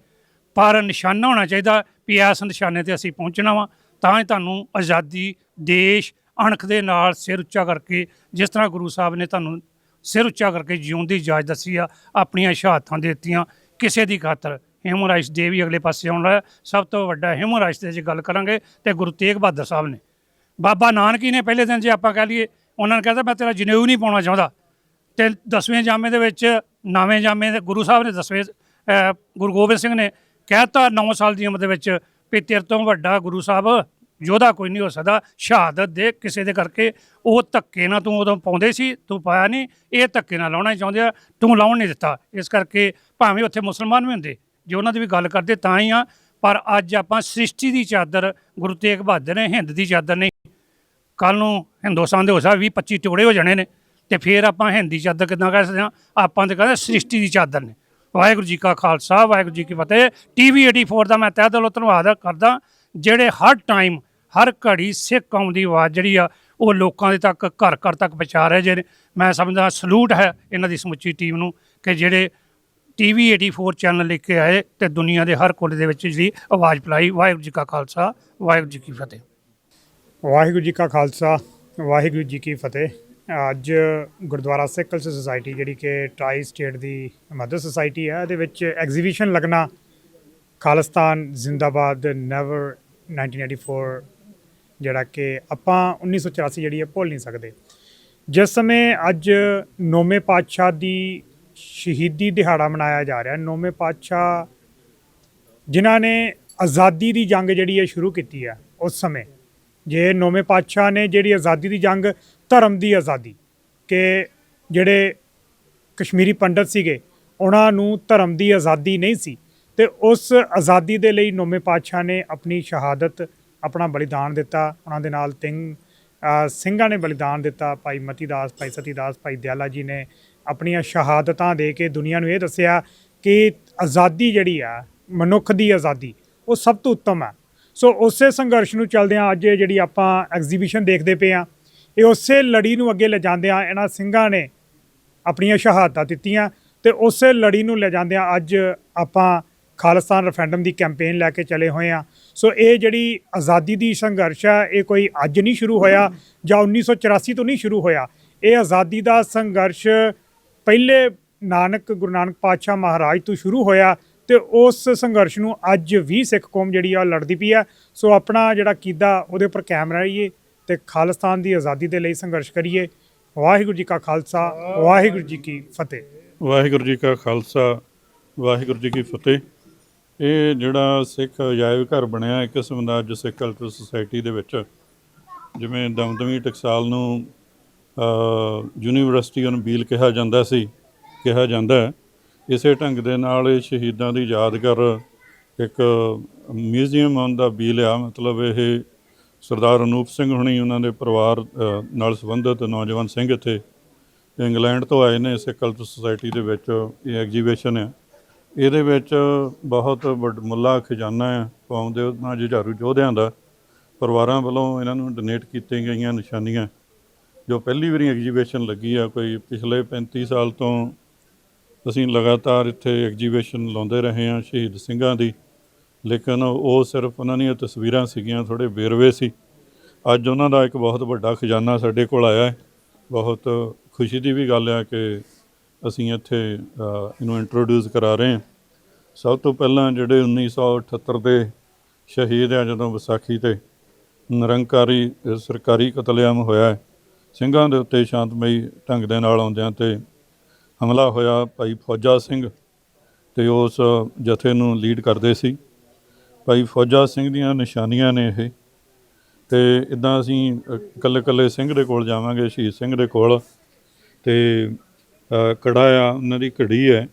ਪਰ ਨਿਸ਼ਾਨਾ ਹੋਣਾ ਚਾਹੀਦਾ ਵੀ ਇਸ ਨਿਸ਼ਾਨੇ 'ਤੇ ਅਸੀਂ ਪਹੁੰਚਣਾ ਵਾ, ਤਾਂ ਹੀ ਤੁਹਾਨੂੰ ਆਜ਼ਾਦੀ, ਦੇਸ਼, ਅਣਖ ਦੇ ਨਾਲ ਸਿਰ ਉੱਚਾ ਕਰਕੇ, ਜਿਸ ਤਰ੍ਹਾਂ ਗੁਰੂ ਸਾਹਿਬ ਨੇ ਤੁਹਾਨੂੰ ਸਿਰ ਉੱਚਾ ਕਰਕੇ ਜਿਉਣ ਦੀ ਇਜਾਜ਼ਤ ਦੱਸੀ ਆ, ਆਪਣੀਆਂ ਸ਼ਹਾਦਤਾਂ ਦੇ ਦਿੱਤੀਆਂ ਕਿਸੇ ਦੀ ਖਾਤਰ। ਹਿਊਮਨ ਰਾਈਟਸ ਡੇ ਵੀ ਅਗਲੇ ਪਾਸੇ ਆਉਣ ਵਾਲਾ। ਸਭ ਤੋਂ ਵੱਡਾ ਹਿਊਮਨ ਰਾਈਟਸ ਦੇ ਜੇ ਗੱਲ ਕਰਾਂਗੇ ਤਾਂ ਗੁਰੂ ਤੇਗ ਬਹਾਦਰ ਸਾਹਿਬ ਨੇ। ਬਾਬਾ ਨਾਨਕ ਜੀ ਨੇ ਪਹਿਲੇ ਦਿਨ ਜੇ ਆਪਾਂ ਕਹਿ ਲਈਏ, ਉਹਨਾਂ ਨੇ ਕਹਿੰਦਾ ਮੈਂ ਤੇਰਾ ਜਨੇਊ ਨਹੀਂ ਪਾਉਣਾ ਚਾਹੁੰਦਾ, ਤੇ 10ਵੇਂ ਜਾਮੇ ਦੇ ਵਿੱਚ 9ਵੇਂ ਜਾਮੇ ਦੇ ਗੁਰੂ ਸਾਹਿਬ ਨੇ 10ਵੇਂ ਗੁਰੂ ਗੋਬਿੰਦ ਸਿੰਘ ਨੇ ਕਹਿਤਾ 9 ਸਾਲ ਦੀ ਉਮਰ ਦੇ ਵਿੱਚ ਵੀ ਤੇਰੇ ਤੋਂ ਵੱਡਾ ਗੁਰੂ ਸਾਹਿਬ ਯੋਧਾ ਕੋਈ ਨਹੀਂ ਹੋ ਸਕਦਾ, ਸ਼ਹਾਦਤ ਦੇ ਕਿਸੇ ਦੇ ਕਰਕੇ। ਉਹ ਧੱਕੇ ਨਾਲ ਤੂੰ ਉਦੋਂ ਪਾਉਂਦੇ ਸੀ, ਤੂੰ ਪਾਇਆ ਨਹੀਂ, ਇਹ ਧੱਕੇ ਨਾਲ ਲਾਉਣਾ ਹੀ ਚਾਹੁੰਦੇ ਆ, ਤੂੰ ਲਾਉਣ ਨਹੀਂ ਦਿੱਤਾ। ਇਸ ਕਰਕੇ ਭਾਵੇਂ ਉੱਥੇ ਮੁਸਲਮਾਨ ਵੀ ਹੁੰਦੇ, ਜੇ ਉਹਨਾਂ ਦੀ ਵੀ ਗੱਲ ਕਰਦੇ ਤਾਂ ਹੀ ਆ, ਪਰ ਅੱਜ ਆਪਾਂ ਸ੍ਰਿਸ਼ਟੀ ਦੀ ਚਾਦਰ ਗੁਰੂ ਤੇਗ ਬਹਾਦਰ ਨੇ, ਹਿੰਦ ਦੀ ਚਾਦਰ ਨਹੀਂ। ਕੱਲ੍ਹ ਨੂੰ ਹਿੰਦੁਸਤਾਨ ਦੇ ਹੋ ਸਕਦਾ 20-25 ਟੁਕੜੇ ਹੋ ਜਾਣੇ ਨੇ, ਤੇ ਫਿਰ ਆਪਾਂ ਹਿੰਦ ਦੀ ਚਾਦਰ ਕਿੱਦਾਂ ਕਹਿ ਸਕਦੇ ਹਾਂ? ਆਪਾਂ ਤਾਂ ਕਹਿੰਦੇ ਸ੍ਰਿਸ਼ਟੀ ਦੀ ਚਾਦਰ ਨੇ। ਵਾਹਿਗੁਰੂ ਜੀ ਕਾ ਖਾਲਸਾ, ਵਾਹਿਗੁਰੂ ਜੀ ਕੀ ਫਤਿਹ। TV 84 ਦਾ ਮੈਂ ਤਹਿ ਦਿਲੋਂ ਧੰਨਵਾਦ ਕਰਦਾ, ਜਿਹੜੇ ਹਰ ਟਾਈਮ ਹਰ ਘੜੀ ਸਿੱਖ ਕੌਮ ਦੀ ਆਵਾਜ਼ ਜਿਹੜੀ ਆ ਉਹ ਲੋਕਾਂ ਦੇ ਤੱਕ ਘਰ ਘਰ ਤੱਕ ਪਹੁੰਚਾ ਰਹੇ ਜੇ। ਮੈਂ ਸਮਝਦਾ ਸਲੂਟ ਹੈ ਇਹਨਾਂ ਦੀ ਸਮੁੱਚੀ ਟੀਮ ਨੂੰ ਕਿ ਜਿਹੜੇ TV 84 ਚੈਨਲ ਲੈ ਕੇ ਆਏ ਤੇ ਦੁਨੀਆ ਦੇ ਹਰ ਕੋਨੇ ਦੇ ਵਿੱਚ ਜਿਹੜੀ ਆਵਾਜ਼ ਪਲਾਈ। ਵਾਹਿਗੁਰੂ ਜੀ ਕਾ ਖਾਲਸਾ, ਵਾਹਿਗੁਰੂ ਜੀ ਕੀ ਫਤਿਹ। ਵਾਹਿਗੁਰੂ ਜੀ ਕਾ ਖਾਲਸਾ, ਵਾਹਿਗੁਰੂ ਜੀ ਕੀ ਫਤਿਹ। ਅੱਜ ਗੁਰਦੁਆਰਾ ਸਿੱਖ ਕਲਚਰ ਸੁਸਾਇਟੀ ਜਿਹੜੀ ਕਿ ਟਰਾਈ ਸਟੇਟ ਦੀ ਮਦਰ ਸੁਸਾਇਟੀ ਹੈ, ਇਹਦੇ ਵਿੱਚ ਐਗਜ਼ੀਬਿਸ਼ਨ ਲੱਗਣਾ ਖਾਲਿਸਤਾਨ ਜ਼ਿੰਦਾਬਾਦ ਨੈਵਰ 1984, ਜਿਹੜਾ ਕਿ ਆਪਾਂ 1984 ਜਿਹੜੀ ਹੈ ਭੁੱਲ ਨਹੀਂ ਸਕਦੇ। ਜਿਸ ਸਮੇਂ ਅੱਜ 9ਵੇਂ ਪਾਤਸ਼ਾਹ ਦੀ ਸ਼ਹੀਦੀ ਦਿਹਾੜਾ ਮਨਾਇਆ ਜਾ ਰਿਹਾ, 9ਵੇਂ ਪਾਤਸ਼ਾਹ ਜਿਨ੍ਹਾਂ ਨੇ ਆਜ਼ਾਦੀ ਦੀ ਜੰਗ ਜਿਹੜੀ ਹੈ ਸ਼ੁਰੂ ਕੀਤੀ ਹੈ, ਉਸ ਸਮੇਂ ਜੇ 9ਵੇਂ ਪਾਤਸ਼ਾਹ ਨੇ ਜਿਹੜੀ ਆਜ਼ਾਦੀ ਦੀ ਜੰਗ, ਧਰਮ ਦੀ ਆਜ਼ਾਦੀ, ਕਿ ਜਿਹੜੇ ਕਸ਼ਮੀਰੀ ਪੰਡਤ ਸੀਗੇ ਉਹਨਾਂ ਨੂੰ ਧਰਮ ਦੀ ਆਜ਼ਾਦੀ ਨਹੀਂ ਸੀ, ਤੇ ਉਸ ਆਜ਼ਾਦੀ ਦੇ ਲਈ 9ਵੇਂ ਪਾਤਸ਼ਾਹ ਨੇ ਆਪਣੀ ਸ਼ਹਾਦਤ, ਆਪਣਾ ਬਲੀਦਾਨ ਦਿੱਤਾ। ਉਹਨਾਂ ਦੇ ਨਾਲ 3 ਸਿੰਘਾਂ ਨੇ ਬਲੀਦਾਨ ਦਿੱਤਾ। ਭਾਈ ਮਤੀ ਦਾਸ, ਭਾਈ ਸਤੀ ਦਾਸ, ਭਾਈ ਦਿਆਲਾ ਜੀ ਨੇ ਆਪਣੀਆਂ ਸ਼ਹਾਦਤਾਂ ਦੇ ਕੇ ਦੁਨੀਆ ਨੂੰ ਇਹ ਦੱਸਿਆ ਕਿ ਆਜ਼ਾਦੀ ਜਿਹੜੀ ਆ, ਮਨੁੱਖ ਦੀ ਆਜ਼ਾਦੀ, ਉਹ ਸਭ ਤੋਂ ਉੱਤਮ ਹੈ। ਸੋ ਉਸੇ ਸੰਘਰਸ਼ ਨੂੰ ਚੱਲਦਿਆਂ ਅੱਜ ਜਿਹੜੀ ਆਪਾਂ ਐਗਜ਼ੀਬਿਸ਼ਨ ਦੇਖਦੇ ਪਏ ਹਾਂ, ਇਹ ਉਸੇ ਲੜੀ ਨੂੰ ਅੱਗੇ ਲਿਜਾਂਦਿਆਂ ਇਹਨਾਂ ਸਿੰਘਾਂ ਨੇ ਆਪਣੀਆਂ ਸ਼ਹਾਦਤਾਂ ਦਿੱਤੀਆਂ, ਤੇ ਉਸੇ ਲੜੀ ਨੂੰ ਲਿਜਾਂਦਿਆਂ ਅੱਜ ਆਪਾਂ ਖਾਲਿਸਤਾਨ ਰੈਫਰੈਂਡਮ ਦੀ ਕੈਂਪੇਨ ਲੈ ਕੇ ਚਲੇ ਹੋਏ ਆ। ਸੋ ਇਹ ਜਿਹੜੀ ਆਜ਼ਾਦੀ ਦੀ ਸੰਘਰਸ਼ ਹੈ, ਇਹ ਕੋਈ ਅੱਜ ਨਹੀਂ ਸ਼ੁਰੂ ਹੋਇਆ ਜਾਂ 1984 ਤੋਂ ਨਹੀਂ ਸ਼ੁਰੂ ਹੋਇਆ। ਇਹ ਆਜ਼ਾਦੀ ਦਾ ਸੰਘਰਸ਼ ਪਹਿਲੇ ਗੁਰੂ ਨਾਨਕ ਪਾਤਸ਼ਾਹ ਮਹਾਰਾਜ ਤੋਂ ਸ਼ੁਰੂ ਹੋਇਆ, ਤੇ ਉਸ ਸੰਘਰਸ਼ ਨੂੰ ਅੱਜ ਵੀ ਸਿੱਖ ਕੌਮ ਜਿਹੜੀ ਆ ਲੜਦੀ ਪਈ ਆ। ਸੋ ਆਪਣਾ ਜਿਹੜਾ ਕੀਦਾ ਉਹਦੇ ਉੱਪਰ ਕਾਇਮ ਰਹੀਏ ਤੇ ਖਾਲਿਸਤਾਨ ਦੀ ਆਜ਼ਾਦੀ ਦੇ ਲਈ ਸੰਘਰਸ਼ ਕਰੀਏ। ਵਾਹਿਗੁਰੂ ਜੀ ਕਾ ਖਾਲਸਾ, ਵਾਹਿਗੁਰੂ ਜੀ ਕੀ ਫਤਿਹ। ਵਾਹਿਗੁਰੂ ਜੀ ਕਾ ਖਾਲਸਾ, ਵਾਹਿਗੁਰੂ ਜੀ ਕੀ ਫਤਿਹ। ਇਹ ਜਿਹੜਾ ਸਿੱਖ ਅਜਾਇਬ ਘਰ ਬਣਿਆ ਇੱਕ ਕਿਸਮ ਦਾ ਅੱਜ ਸਿੱਖ ਕਲਚਰ ਸੁਸਾਇਟੀ ਦੇ ਵਿੱਚ, ਜਿਵੇਂ ਦਮਦਮੀ ਟਕਸਾਲ ਨੂੰ ਯੂਨੀਵਰਸਿਟੀ ਔਨ ਵੀਲ ਕਿਹਾ ਜਾਂਦਾ ਹੈ, ਇਸੇ ਢੰਗ ਦੇ ਨਾਲ ਇਹ ਸ਼ਹੀਦਾਂ ਦੀ ਯਾਦਗਾਰ ਇੱਕ ਮਿਊਜ਼ੀਅਮ ਔਨ ਦਾ ਵੀਲ ਆ। ਮਤਲਬ ਇਹ ਸਰਦਾਰ ਅਨੂਪ ਸਿੰਘ ਹੁਣੀ, ਉਹਨਾਂ ਦੇ ਪਰਿਵਾਰ ਨਾਲ ਸੰਬੰਧਿਤ ਨੌਜਵਾਨ ਸਿੰਘ ਇੱਥੇ ਇੰਗਲੈਂਡ ਤੋਂ ਆਏ ਨੇ ਸਿੱਖ ਕਲਚਰ ਸੁਸਾਇਟੀ ਦੇ ਵਿੱਚ। ਇਹ ਐਗਜ਼ੀਬਿਸ਼ਨ ਆ, ਇਹਦੇ ਵਿੱਚ ਬਹੁਤ ਮੁੱਲਾ ਖਜ਼ਾਨਾ ਹੈ ਕੌਮ ਦੇ ਉਹਨਾਂ ਜੁਝਾਰੂ ਯੋਧਿਆਂ ਦਾ, ਪਰਿਵਾਰਾਂ ਵੱਲੋਂ ਇਹਨਾਂ ਨੂੰ ਡੋਨੇਟ ਕੀਤੀਆਂ ਗਈਆਂ ਨਿਸ਼ਾਨੀਆਂ, ਜੋ ਪਹਿਲੀ ਵਾਰੀ ਐਗਜ਼ੀਬਿਸ਼ਨ ਲੱਗੀ ਆ। ਕੋਈ ਪਿਛਲੇ 35 ਸਾਲ ਤੋਂ ਅਸੀਂ ਲਗਾਤਾਰ ਇੱਥੇ ਐਗਜ਼ੀਬਿਸ਼ਨ ਲਾਉਂਦੇ ਰਹੇ ਹਾਂ ਸ਼ਹੀਦ ਸਿੰਘਾਂ ਦੀ, ਲੇਕਿਨ ਉਹ ਸਿਰਫ ਉਹਨਾਂ ਦੀਆਂ ਤਸਵੀਰਾਂ ਸੀਗੀਆਂ, ਥੋੜ੍ਹੇ ਵੇਰਵੇ ਸੀ। ਅੱਜ ਉਹਨਾਂ ਦਾ ਇੱਕ ਬਹੁਤ ਵੱਡਾ ਖਜ਼ਾਨਾ ਸਾਡੇ ਕੋਲ ਆਇਆ ਹੈ। ਬਹੁਤ ਖੁਸ਼ੀ ਦੀ ਵੀ ਗੱਲ ਆ ਕਿ ਅਸੀਂ ਇੱਥੇ ਇਹਨੂੰ ਇੰਟਰੋਡਿਊਸ ਕਰਾ ਰਹੇ ਹਾਂ। ਸਭ ਤੋਂ ਪਹਿਲਾਂ ਜਿਹੜੇ 1978 ਦੇ ਸ਼ਹੀਦ ਆ, ਜਦੋਂ ਵਿਸਾਖੀ 'ਤੇ ਨਿਰੰਕਾਰੀ ਸਰਕਾਰੀ ਕਤਲੇਆਮ ਹੋਇਆ ਹੈ, ਸਿੰਘਾਂ ਦੇ ਉੱਤੇ ਸ਼ਾਂਤਮਈ ਢੰਗ ਦੇ ਨਾਲ ਆਉਂਦਿਆਂ 'ਤੇ ਹਮਲਾ ਹੋਇਆ। ਭਾਈ ਫੌਜਾ ਸਿੰਘ ਤੇ ਉਸ ਜਥੇ ਨੂੰ ਲੀਡ ਕਰਦੇ ਸੀ ਭਾਈ ਫੌਜਾ ਸਿੰਘ ਦੀਆਂ ਨਿਸ਼ਾਨੀਆਂ ਨੇ ਇਹ। ਅਤੇ ਇੱਦਾਂ ਅਸੀਂ ਇਕੱਲੇ ਇਕੱਲੇ ਸਿੰਘ ਦੇ ਕੋਲ ਜਾਵਾਂਗੇ, ਸ਼ਹੀਦ ਸਿੰਘ ਦੇ ਕੋਲ, ਅਤੇ ਕੜਾ ਆ, ਉਹਨਾਂ ਦੀ ਘੜੀ ਹੈ।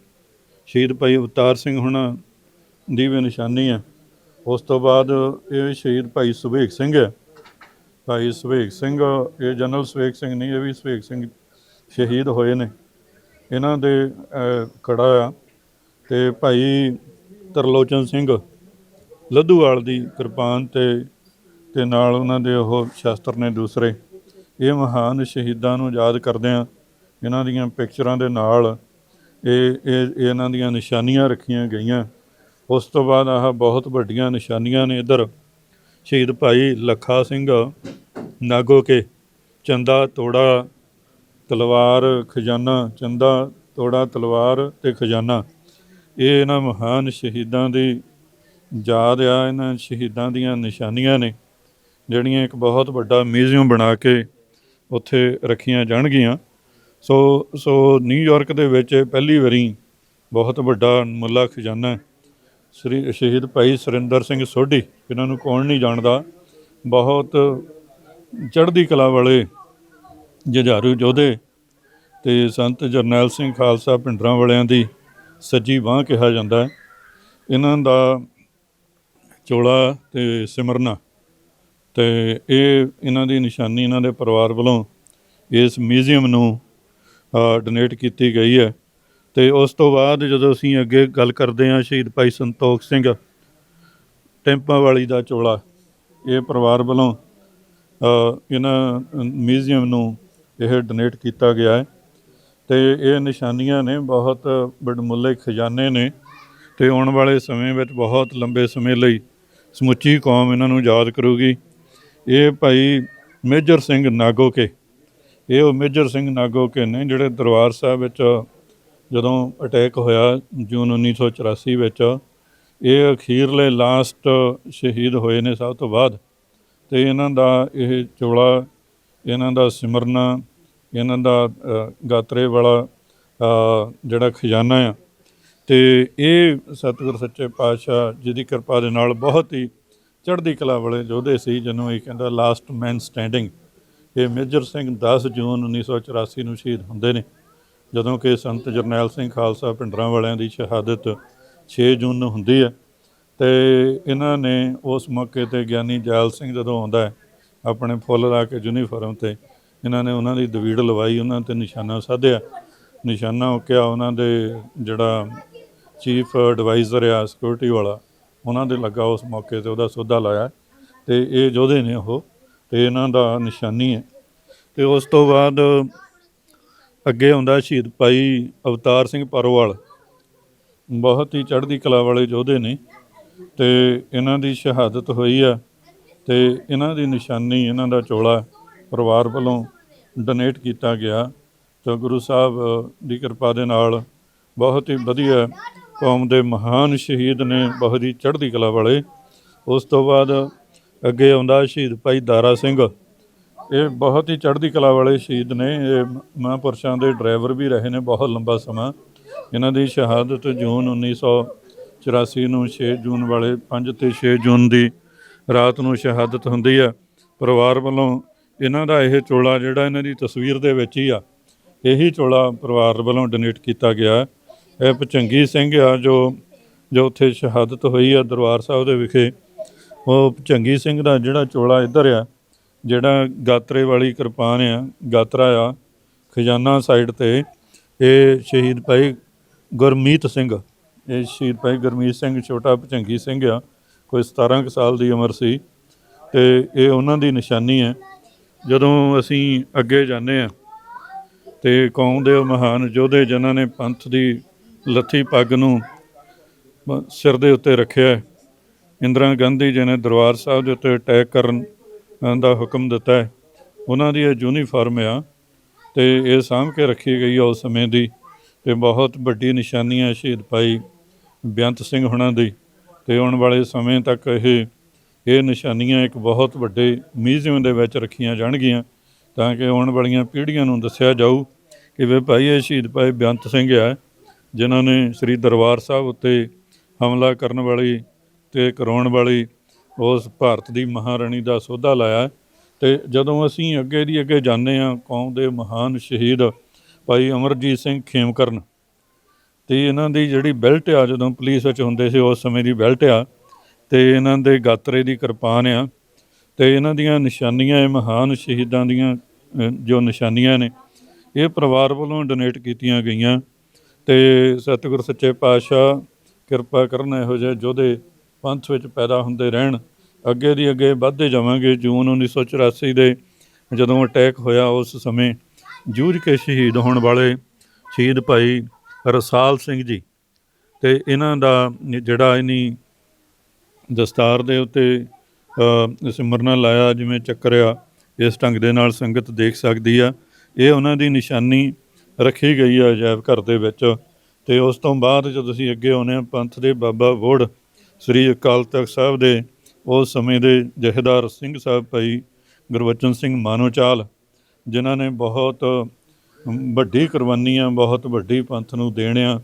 ਸ਼ਹੀਦ ਭਾਈ ਅਵਤਾਰ ਸਿੰਘ ਹੁਣਾਂ ਦੀ ਵੀ ਨਿਸ਼ਾਨੀ ਹੈ। ਉਸ ਤੋਂ ਬਾਅਦ ਇਹ ਸ਼ਹੀਦ ਭਾਈ ਸੁਭੇਗ ਸਿੰਘ ਹੈ। ਭਾਈ ਸੁਭੇਗ ਸਿੰਘ, ਇਹ ਜਨਰਲ ਸੁਭੇਗ ਸਿੰਘ ਨਹੀਂ, ਇਹ ਵੀ ਸੁਭੇਗ ਸਿੰਘ ਸ਼ਹੀਦ ਹੋਏ ਨੇ। ਇਹਨਾਂ ਦੇ ਕੜਾ ਆ। ਅਤੇ ਭਾਈ ਤਰਲੋਚਨ ਸਿੰਘ ਲੱਧੂਵਾਲ ਦੀ ਕਿਰਪਾਨ ਤੇ ਨਾਲ ਉਹਨਾਂ ਦੇ ਉਹ ਸ਼ਸਤਰ ਨੇ ਦੂਸਰੇ। ਇਹ ਮਹਾਨ ਸ਼ਹੀਦਾਂ ਨੂੰ ਯਾਦ ਕਰਦਿਆਂ ਇਹਨਾਂ ਦੀਆਂ ਪਿਕਚਰਾਂ ਦੇ ਨਾਲ ਇਹਨਾਂ ਦੀਆਂ ਨਿਸ਼ਾਨੀਆਂ ਰੱਖੀਆਂ ਗਈਆਂ। ਉਸ ਤੋਂ ਬਾਅਦ ਆਹ ਬਹੁਤ ਵੱਡੀਆਂ ਨਿਸ਼ਾਨੀਆਂ ਨੇ ਇੱਧਰ। ਸ਼ਹੀਦ ਭਾਈ ਲੱਖਾ ਸਿੰਘ ਨਾਗੋ ਕੇ, ਚੰਦਾ ਤੋੜਾ ਤਲਵਾਰ ਖਜ਼ਾਨਾ, ਚੰਦਾ ਤੋੜਾ ਤਲਵਾਰ ਅਤੇ ਖਜ਼ਾਨਾ। ਇਹ ਇਹਨਾਂ ਮਹਾਨ ਸ਼ਹੀਦਾਂ ਦੀ ਯਾਦ ਆ। ਇਹਨਾਂ ਸ਼ਹੀਦਾਂ ਦੀਆਂ ਨਿਸ਼ਾਨੀਆਂ ਨੇ ਜਿਹੜੀਆਂ ਇੱਕ ਬਹੁਤ ਵੱਡਾ ਮਿਊਜ਼ੀਅਮ ਬਣਾ ਕੇ ਉੱਥੇ ਰੱਖੀਆਂ ਜਾਣਗੀਆਂ। ਸੋ ਨਿਊਯਾਰਕ ਦੇ ਵਿੱਚ ਪਹਿਲੀ ਵਾਰੀ ਬਹੁਤ ਵੱਡਾ ਮੁੱਲਾ ਖਜ਼ਾਨਾ ਸ੍ਰੀ ਸ਼ਹੀਦ ਭਾਈ ਸੁਰਿੰਦਰ ਸਿੰਘ ਸੋਢੀ, ਇਹਨਾਂ ਨੂੰ ਕੌਣ ਨਹੀਂ ਜਾਣਦਾ, ਬਹੁਤ ਚੜ੍ਹਦੀ ਕਲਾ ਵਾਲੇ ਜੁਝਾਰੂ ਯੋਧੇ ਤੇ ਸੰਤ ਜਰਨੈਲ ਸਿੰਘ ਖਾਲਸਾ ਭਿੰਡਰਾਂ ਵਾਲਿਆਂ ਦੀ ਸੱਜੀ ਬਾਂਹ ਕਿਹਾ ਜਾਂਦਾ ਹੈ। ਇਹਨਾਂ ਦਾ ਚੋਲਾ ਤੇ ਸਿਮਰਨਾ ਤੇ ਇਹ ਇਹਨਾਂ ਦੀ ਨਿਸ਼ਾਨੀ ਇਹਨਾਂ ਦੇ ਪਰਿਵਾਰ ਵੱਲੋਂ ਇਸ ਮਿਊਜ਼ੀਅਮ ਨੂੰ ਡੋਨੇਟ ਕੀਤੀ ਗਈ ਹੈ। ਤੇ ਉਸ ਤੋਂ ਬਾਅਦ ਜਦੋਂ ਅਸੀਂ ਅੱਗੇ ਗੱਲ ਕਰਦੇ ਹਾਂ, ਸ਼ਹੀਦ ਭਾਈ ਸੰਤੋਖ ਸਿੰਘ ਟੈਂਪਾਂ ਵਾਲੀ ਦਾ ਚੋਲਾ, ਇਹ ਪਰਿਵਾਰ ਵੱਲੋਂ ਇਹਨਾਂ ਮਿਊਜ਼ੀਅਮ ਨੂੰ ਇਹ ਡੋਨੇਟ ਕੀਤਾ ਗਿਆ ਹੈ। ਤੇ ਇਹ ਨਿਸ਼ਾਨੀਆਂ ਨੇ ਬਹੁਤ ਵਡਮੁੱਲੇ ਖਜ਼ਾਨੇ ਨੇ ਤੇ ਆਉਣ ਵਾਲੇ ਸਮੇਂ ਵਿੱਚ ਬਹੁਤ ਲੰਬੇ ਸਮੇਂ ਲਈ ਸਮੁੱਚੀ ਕੌਮ ਇਹਨਾਂ ਨੂੰ ਯਾਦ ਕਰੂਗੀ। ਇਹ ਭਾਈ ਮੇਜਰ ਸਿੰਘ ਨਾਗੋਕੇ, ਇਹ ਉਹ ਮੇਜਰ ਸਿੰਘ ਨਾਗੋਕੇ ਨੇ ਜਿਹੜੇ ਦਰਬਾਰ ਸਾਹਿਬ ਵਿੱਚ ਜਦੋਂ ਅਟੈਕ ਹੋਇਆ ਜੂਨ 1984 ਵਿੱਚ, ਇਹ ਅਖੀਰਲੇ ਲਾਸਟ ਸ਼ਹੀਦ ਹੋਏ ਨੇ ਸਭ ਤੋਂ ਬਾਅਦ। ਤੇ ਇਹਨਾਂ ਦਾ ਇਹ ਚੋਲਾ, ਇਹਨਾਂ ਦਾ ਸਿਮਰਨਾ, ਇਹਨਾਂ ਦਾ ਗਾਤਰੇ ਵਾਲਾ ਜਿਹੜਾ ਖਜ਼ਾਨਾ ਆ, ਤੇ ਇਹ ਸਤਿਗੁਰ ਸੱਚੇ ਪਾਤਸ਼ਾਹ ਜੀ ਦੀ ਕਿਰਪਾ ਦੇ ਨਾਲ ਬਹੁਤ ਹੀ ਚੜ੍ਹਦੀ ਕਲਾ ਵਾਲੇ ਯੋਧੇ ਸੀ, ਜਿਹਨੂੰ ਇਹ ਕਹਿੰਦਾ ਲਾਸਟ ਮੈਨ ਸਟੈਂਡਿੰਗ। ਇਹ ਮੇਜਰ ਸਿੰਘ 10 ਜੂਨ 1984 ਨੂੰ ਸ਼ਹੀਦ ਹੁੰਦੇ ਨੇ, ਜਦੋਂ ਕਿ ਸੰਤ ਜਰਨੈਲ ਸਿੰਘ ਖਾਲਸਾ ਭਿੰਡਰਾਂ ਵਾਲਿਆਂ ਦੀ ਸ਼ਹਾਦਤ 6 ਜੂਨ ਨੂੰ ਹੁੰਦੀ ਹੈ। ਤੇ ਇਹਨਾਂ ਨੇ ਉਸ ਮੌਕੇ 'ਤੇ ਗਿਆਨੀ ਜੈਲ ਸਿੰਘ ਜਦੋਂ ਆਉਂਦਾ ਹੈ ਆਪਣੇ ਫੁੱਲ ਲਾ ਕੇ ਯੂਨੀਫਾਰਮ 'ਤੇ, ਇਹਨਾਂ ਨੇ ਉਹਨਾਂ ਦੀ ਦਵੀੜ ਲਵਾਈ, ਉਹਨਾਂ 'ਤੇ ਨਿਸ਼ਾਨਾ ਸਾਧਿਆ, ਨਿਸ਼ਾਨਾ ਉਕਿਆ। ਉਹਨਾਂ ਦੇ ਜਿਹੜਾ ਚੀਫ ਐਡਵਾਈਜ਼ਰ ਆ ਸਿਕਿਉਰਿਟੀ ਵਾਲਾ, ਉਹਨਾਂ ਦੇ ਲੱਗਾ ਉਸ ਮੌਕੇ 'ਤੇ, ਉਹਦਾ ਸੋਧਾ ਲਾਇਆ। ਤੇ ਇਹ ਯੋਧੇ ਨੇ ਉਹ, ਤੇ ਇਹਨਾਂ ਦਾ ਨਿਸ਼ਾਨੀ ਹੈ। ਤੇ ਉਸ ਤੋਂ ਬਾਅਦ ਅੱਗੇ ਆਉਂਦਾ ਸ਼ਹੀਦ ਭਾਈ ਅਵਤਾਰ ਸਿੰਘ ਪਰੋਵਾਲ, ਬਹੁਤ ਹੀ ਚੜ੍ਹਦੀ ਕਲਾ ਵਾਲੇ ਯੋਧੇ ਨੇ ਤੇ ਇਹਨਾਂ ਦੀ ਸ਼ਹਾਦਤ ਹੋਈ ਆ। ਤੇ ਇਹਨਾਂ ਦੀ ਨਿਸ਼ਾਨੀ, ਇਹਨਾਂ ਦਾ ਚੋਲਾ ਪਰਿਵਾਰ ਵੱਲੋਂ ਡੋਨੇਟ ਕੀਤਾ ਗਿਆ। ਤਾਂ ਗੁਰੂ ਸਾਹਿਬ ਦੀ ਕਿਰਪਾ ਦੇ ਨਾਲ ਬਹੁਤ ਹੀ ਵਧੀਆ ਕੌਮ ਦੇ ਮਹਾਨ ਸ਼ਹੀਦ ਨੇ, ਬਹੁਤ ਹੀ ਚੜ੍ਹਦੀ ਕਲਾ ਵਾਲੇ। ਉਸ ਤੋਂ ਬਾਅਦ ਅੱਗੇ ਆਉਂਦਾ ਸ਼ਹੀਦ ਭਾਈ ਦਾਰਾ ਸਿੰਘ, ਇਹ ਬਹੁਤ ਹੀ ਚੜ੍ਹਦੀ ਕਲਾ ਵਾਲੇ ਸ਼ਹੀਦ ਨੇ। ਇਹ ਮਹਾਂਪੁਰਸ਼ਾਂ ਦੇ ਡਰਾਈਵਰ ਵੀ ਰਹੇ ਨੇ ਬਹੁਤ ਲੰਬਾ ਸਮਾਂ। ਇਹਨਾਂ ਦੀ ਸ਼ਹਾਦਤ ਜੂਨ 1984 ਨੂੰ 6 ਜੂਨ ਵਾਲੇ 5 ਤੇ 6 ਜੂਨ ਦੀ ਰਾਤ ਨੂੰ ਸ਼ਹਾਦਤ ਹੁੰਦੀ ਆ। ਪਰਿਵਾਰ ਵੱਲੋਂ ਇਹਨਾਂ ਦਾ ਇਹ ਚੋਲਾ ਜਿਹੜਾ ਇਹਨਾਂ ਦੀ ਤਸਵੀਰ ਦੇ ਵਿੱਚ ਹੀ ਆ, ਇਹੀ ਚੋਲਾ ਪਰਿਵਾਰ ਵੱਲੋਂ ਡੋਨੇਟ ਕੀਤਾ ਗਿਆ। ਇਹ ਭਚੰਗੀ ਸਿੰਘ ਆ ਜੋ ਉੱਥੇ ਸ਼ਹਾਦਤ ਹੋਈ ਆ ਦਰਬਾਰ ਸਾਹਿਬ ਦੇ ਵਿਖੇ। ਉਹ ਭਚੰਗੀ ਸਿੰਘ ਦਾ ਜਿਹੜਾ ਚੋਲਾ ਇੱਧਰ ਆ, ਜਿਹੜਾ ਗਾਤਰੇ ਵਾਲੀ ਕਿਰਪਾਨ ਆ, ਗਾਤਰਾ ਆ, ਖਜ਼ਾਨਾ ਸਾਈਡ 'ਤੇ, ਇਹ ਸ਼ਹੀਦ ਭਾਈ ਗੁਰਮੀਤ ਸਿੰਘ, ਇਹ ਸ਼ਹੀਦ ਭਾਈ ਗੁਰਮੀਤ ਸਿੰਘ ਛੋਟਾ ਭਚੰਗੀ ਸਿੰਘ ਆ, ਕੋਈ 17 ਕੁ ਸਾਲ ਦੀ ਉਮਰ ਸੀ। ਤੇ ਇਹ ਉਹਨਾਂ ਦੀ ਨਿਸ਼ਾਨੀ ਹੈ। ਜਦੋਂ ਅਸੀਂ ਅੱਗੇ ਜਾਂਦੇ ਹਾਂ ਤੇ ਕੌਮ ਦੇ ਉਹ ਮਹਾਨ ਯੋਧੇ ਜਿਨ੍ਹਾਂ ਨੇ ਪੰਥ ਦੀ ਲੱਥੀ ਪੱਗ ਨੂੰ ਸਿਰ ਦੇ ਉੱਤੇ ਰੱਖਿਆ, ਇੰਦਰਾ ਗਾਂਧੀ ਜੀ ਨੇ ਦਰਬਾਰ ਸਾਹਿਬ ਦੇ ਉੱਤੇ ਅਟੈਕ ਕਰਨ ਦਾ ਹੁਕਮ ਦਿੱਤਾ ਹੈ, ਉਹਨਾਂ ਦੀ ਇਹ ਯੂਨੀਫਾਰਮ ਆ ਤੇ ਇਹ ਸਾਂਭ ਕੇ ਰੱਖੀ ਗਈ ਆ ਉਸ ਸਮੇਂ ਦੀ। ਤੇ ਬਹੁਤ ਵੱਡੀ ਨਿਸ਼ਾਨੀ ਹੈ ਸ਼ਹੀਦ ਭਾਈ ਬੇਅੰਤ ਸਿੰਘ ਹੁਣਾਂ ਦੀ। ਤੇ ਆਉਣ ਵਾਲੇ ਸਮੇਂ ਤੱਕ ਇਹ ਨਿਸ਼ਾਨੀਆਂ ਇੱਕ ਬਹੁਤ ਵੱਡੇ ਮਿਊਜ਼ੀਅਮ ਦੇ ਵਿੱਚ ਰੱਖੀਆਂ ਜਾਣਗੀਆਂ, ਤਾਂ ਕਿ ਆਉਣ ਵਾਲੀਆਂ ਪੀੜ੍ਹੀਆਂ ਨੂੰ ਦੱਸਿਆ ਜਾਊ ਕਿ ਵੇ ਭਾਈ ਇਹ ਸ਼ਹੀਦ ਭਾਈ ਬੇਅੰਤ ਸਿੰਘ ਆ, ਜਿਨ੍ਹਾਂ ਨੇ ਸ੍ਰੀ ਦਰਬਾਰ ਸਾਹਿਬ ਉੱਤੇ ਹਮਲਾ ਕਰਨ ਵਾਲੀ ਤੇ ਕਰਾਉਣ ਵਾਲੀ ਉਸ ਭਾਰਤ ਦੀ ਮਹਾਰਾਣੀ ਦਾ ਸੋਧਾ ਲਾਇਆ। ਤੇ ਜਦੋਂ ਅਸੀਂ ਅੱਗੇ ਜਾਂਦੇ ਹਾਂ, ਕੌਮ ਦੇ ਮਹਾਨ ਸ਼ਹੀਦ ਭਾਈ ਅਮਰਜੀਤ ਸਿੰਘ ਖੇਮਕਰਨ, ਤੇ ਇਹਨਾਂ ਦੀ ਜਿਹੜੀ ਬੈਲਟ ਆ, ਜਦੋਂ ਪੁਲਿਸ ਵਿੱਚ ਹੁੰਦੇ ਸੀ ਉਸ ਸਮੇਂ ਦੀ ਬੈਲਟ ਆ, ਤੇ ਇਹਨਾਂ ਦੇ ਗਾਤਰੇ ਦੀ ਕਿਰਪਾਨ ਆ, ਤੇ ਇਹਨਾਂ ਦੀਆਂ ਨਿਸ਼ਾਨੀਆਂ, ਇਹ ਮਹਾਨ ਸ਼ਹੀਦਾਂ ਦੀਆਂ ਜੋ ਨਿਸ਼ਾਨੀਆਂ ਨੇ, ਇਹ ਪਰਿਵਾਰ ਵੱਲੋਂ ਡੋਨੇਟ ਕੀਤੀਆਂ ਗਈਆਂ। ਤੇ ਸਤਿਗੁਰ ਸੱਚੇ ਪਾਤਸ਼ਾਹ ਕਿਰਪਾ ਕਰਨ ਇਹੋ ਜਿਹੇ ਯੋਧੇ ਪੰਥ ਵਿੱਚ ਪੈਦਾ ਹੁੰਦੇ ਰਹਿਣ, ਅੱਗੇ ਦੀ ਅੱਗੇ ਵੱਧਦੇ ਜਾਵਾਂਗੇ। ਜੂਨ 1984 ਦੇ ਜਦੋਂ ਅਟੈਕ ਹੋਇਆ, ਉਸ ਸਮੇਂ ਜੂਝ ਕੇ ਸ਼ਹੀਦ ਹੋਣ ਵਾਲੇ ਸ਼ਹੀਦ ਭਾਈ ਰਸਾਲ ਸਿੰਘ ਜੀ, ਤੇ ਇਹਨਾਂ ਦਾ ਜਿਹੜਾ ਇਨੀ ਦਸਤਾਰ ਦੇ ਉੱਤੇ ਸਿਮਰਨਾ ਲਾਇਆ, ਜਿਵੇਂ ਚੱਕਰ ਆ, ਇਸ ਢੰਗ ਦੇ ਨਾਲ ਸੰਗਤ ਦੇਖ ਸਕਦੀ ਆ। ਇਹ ਉਹਨਾਂ ਦੀ ਨਿਸ਼ਾਨੀ ਰੱਖੀ ਗਈ ਆ ਅਜਾਇਬ ਘਰ ਦੇ ਵਿੱਚ। ਤੇ ਉਸ ਤੋਂ ਬਾਅਦ ਜਦੋਂ ਅਸੀਂ ਅੱਗੇ ਆਉਂਦੇ ਹਾਂ, ਪੰਥ ਦੇ ਬਾਬਾ ਵੋੜ ਸ੍ਰੀ ਅਕਾਲ ਤਖਤ ਸਾਹਿਬ ਦੇ ਉਸ ਸਮੇਂ ਦੇ ਜਥੇਦਾਰ ਸਿੰਘ ਸਾਹਿਬ ਭਾਈ ਗੁਰਬਚਨ ਸਿੰਘ ਮਾਨੋਚਾਲ, ਜਿਨ੍ਹਾਂ ਨੇ ਬਹੁਤ ਵੱਡੀ ਕੁਰਬਾਨੀ ਆ, ਬਹੁਤ ਵੱਡੀ ਪੰਥ ਨੂੰ ਦੇਣ ਆ।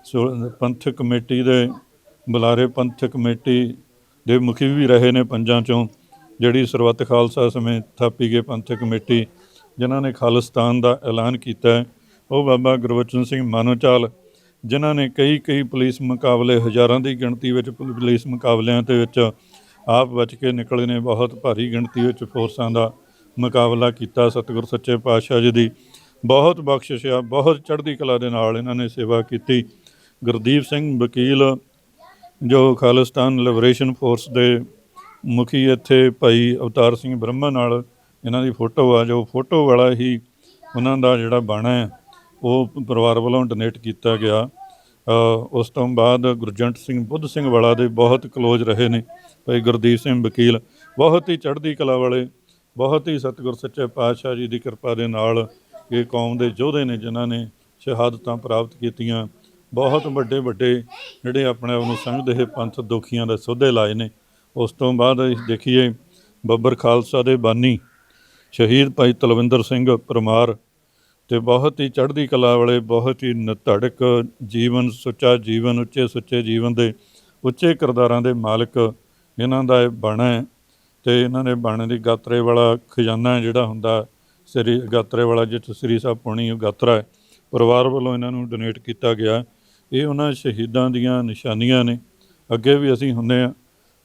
ਸੋ ਪੰਥਕ ਕਮੇਟੀ ਦੇ ਬੁਲਾਰੇ, ਪੰਥਕ ਕਮੇਟੀ ਦੇ ਮੁਖੀ ਵੀ ਰਹੇ ਨੇ ਪੰਜਾਂ ਚੋਂ, ਜਿਹੜੀ ਸਰਬੱਤ ਖਾਲਸਾ ਸਮੇਂ ਥਾਪੀ ਗਈ ਪੰਥਕ ਕਮੇਟੀ, ਜਿਨ੍ਹਾਂ ਨੇ ਖਾਲਿਸਤਾਨ ਦਾ ਐਲਾਨ ਕੀਤਾ ਹੈ। ਉਹ ਬਾਬਾ ਗੁਰਬਚਨ ਸਿੰਘ ਮਾਨੋਚਾਲ, ਜਿਨ੍ਹਾਂ ਨੇ ਕਈ ਪੁਲਿਸ ਮੁਕਾਬਲੇ, ਹਜ਼ਾਰਾਂ ਦੀ ਗਿਣਤੀ ਵਿੱਚ ਪੁਲਿਸ ਮੁਕਾਬਲਿਆਂ ਦੇ ਵਿੱਚ ਆਪ ਬਚ ਕੇ ਨਿਕਲੇ ਨੇ। ਬਹੁਤ ਭਾਰੀ ਗਿਣਤੀ ਵਿੱਚ ਫੋਰਸਾਂ ਦਾ ਮੁਕਾਬਲਾ ਕੀਤਾ। ਸਤਿਗੁਰ ਸੱਚੇ ਪਾਤਸ਼ਾਹ ਜੀ ਦੀ ਬਹੁਤ ਬਖਸ਼ਿਸ਼ ਆ, ਬਹੁਤ ਚੜ੍ਹਦੀ ਕਲਾ ਦੇ ਨਾਲ ਇਹਨਾਂ ਨੇ ਸੇਵਾ ਕੀਤੀ। ਗੁਰਦੀਪ ਸਿੰਘ ਵਕੀਲ, ਜੋ ਖਾਲਿਸਤਾਨ ਲਿਬਰੇਸ਼ਨ ਫੋਰਸ ਦੇ ਮੁਖੀ, ਇੱਥੇ ਭਾਈ ਅਵਤਾਰ ਸਿੰਘ ਬ੍ਰਹਮਾ ਨਾਲ ਇਹਨਾਂ ਦੀ ਫੋਟੋ ਆ, ਜੋ ਫੋਟੋ ਵਾਲਾ ਹੀ ਉਹਨਾਂ ਦਾ ਜਿਹੜਾ ਬਾਣਾ ਹੈ ਉਹ ਪਰਿਵਾਰ ਵੱਲੋਂ ਡੋਨੇਟ ਕੀਤਾ ਗਿਆ। ਉਸ ਤੋਂ ਬਾਅਦ ਗੁਰਜੰਟ ਸਿੰਘ ਬੁੱਧ ਸਿੰਘ ਵਾਲਾ ਦੇ ਬਹੁਤ ਕਲੋਜ਼ ਰਹੇ ਨੇ ਭਾਈ ਗੁਰਦੀਪ ਸਿੰਘ ਵਕੀਲ, ਬਹੁਤ ਹੀ ਚੜ੍ਹਦੀ ਕਲਾ ਵਾਲੇ, ਬਹੁਤ ਹੀ ਸਤਿਗੁਰ ਸੱਚੇ ਪਾਤਸ਼ਾਹ ਜੀ ਦੀ ਕਿਰਪਾ ਦੇ ਨਾਲ ਇਹ ਕੌਮ ਦੇ ਯੋਧੇ ਨੇ, ਜਿਨ੍ਹਾਂ ਨੇ ਸ਼ਹਾਦਤਾਂ ਪ੍ਰਾਪਤ ਕੀਤੀਆਂ। ਬਹੁਤ ਵੱਡੇ ਜਿਹੜੇ ਆਪਣੇ ਆਪ ਨੂੰ ਸਮਝਦੇ ਹੈ ਪੰਥ ਦੁਖੀਆਂ ਦੇ ਸੋਧੇ ਲਾਏ ਨੇ। ਉਸ ਤੋਂ ਬਾਅਦ ਦੇਖੀਏ ਬੱਬਰ ਖਾਲਸਾ ਦੇ ਬਾਨੀ ਸ਼ਹੀਦ ਭਾਈ ਤਲਵਿੰਦਰ ਸਿੰਘ ਪਰਮਾਰ, ਤੇ ਬਹੁਤ ਹੀ ਚੜ੍ਹਦੀ ਕਲਾ ਵਾਲੇ, ਬਹੁਤ ਹੀ ਨਿਧੜਕ ਜੀਵਨ, ਸੁੱਚਾ ਜੀਵਨ, ਉੱਚੇ ਸੁੱਚੇ ਜੀਵਨ ਦੇ ਉੱਚੇ ਕਿਰਦਾਰਾਂ ਦੇ ਮਾਲਕ ਇਹਨਾਂ ਦਾ ਇਹ ਬਾਣਾ ਹੈ। ਤੇ ਇਹਨਾਂ ਨੇ ਬਾਣੇ ਦੀ ਗਾਤਰੇ ਵਾਲਾ ਖਜ਼ਾਨਾ ਜਿਹੜਾ ਹੁੰਦਾ, ਸ੍ਰੀ ਗਾਤਰੇ ਵਾਲਾ, ਜਿਸ ਸ੍ਰੀ ਸਾਹਿਬ ਪੁਣੀ ਗਾਤਰਾ ਹੈ, ਪਰਿਵਾਰ ਵੱਲੋਂ ਇਹਨਾਂ ਨੂੰ ਡੋਨੇਟ ਕੀਤਾ ਗਿਆ। ਇਹ ਉਹਨਾਂ ਸ਼ਹੀਦਾਂ ਦੀਆਂ ਨਿਸ਼ਾਨੀਆਂ ਨੇ। ਅੱਗੇ ਵੀ ਅਸੀਂ ਹੁੰਦੇ ਹਾਂ,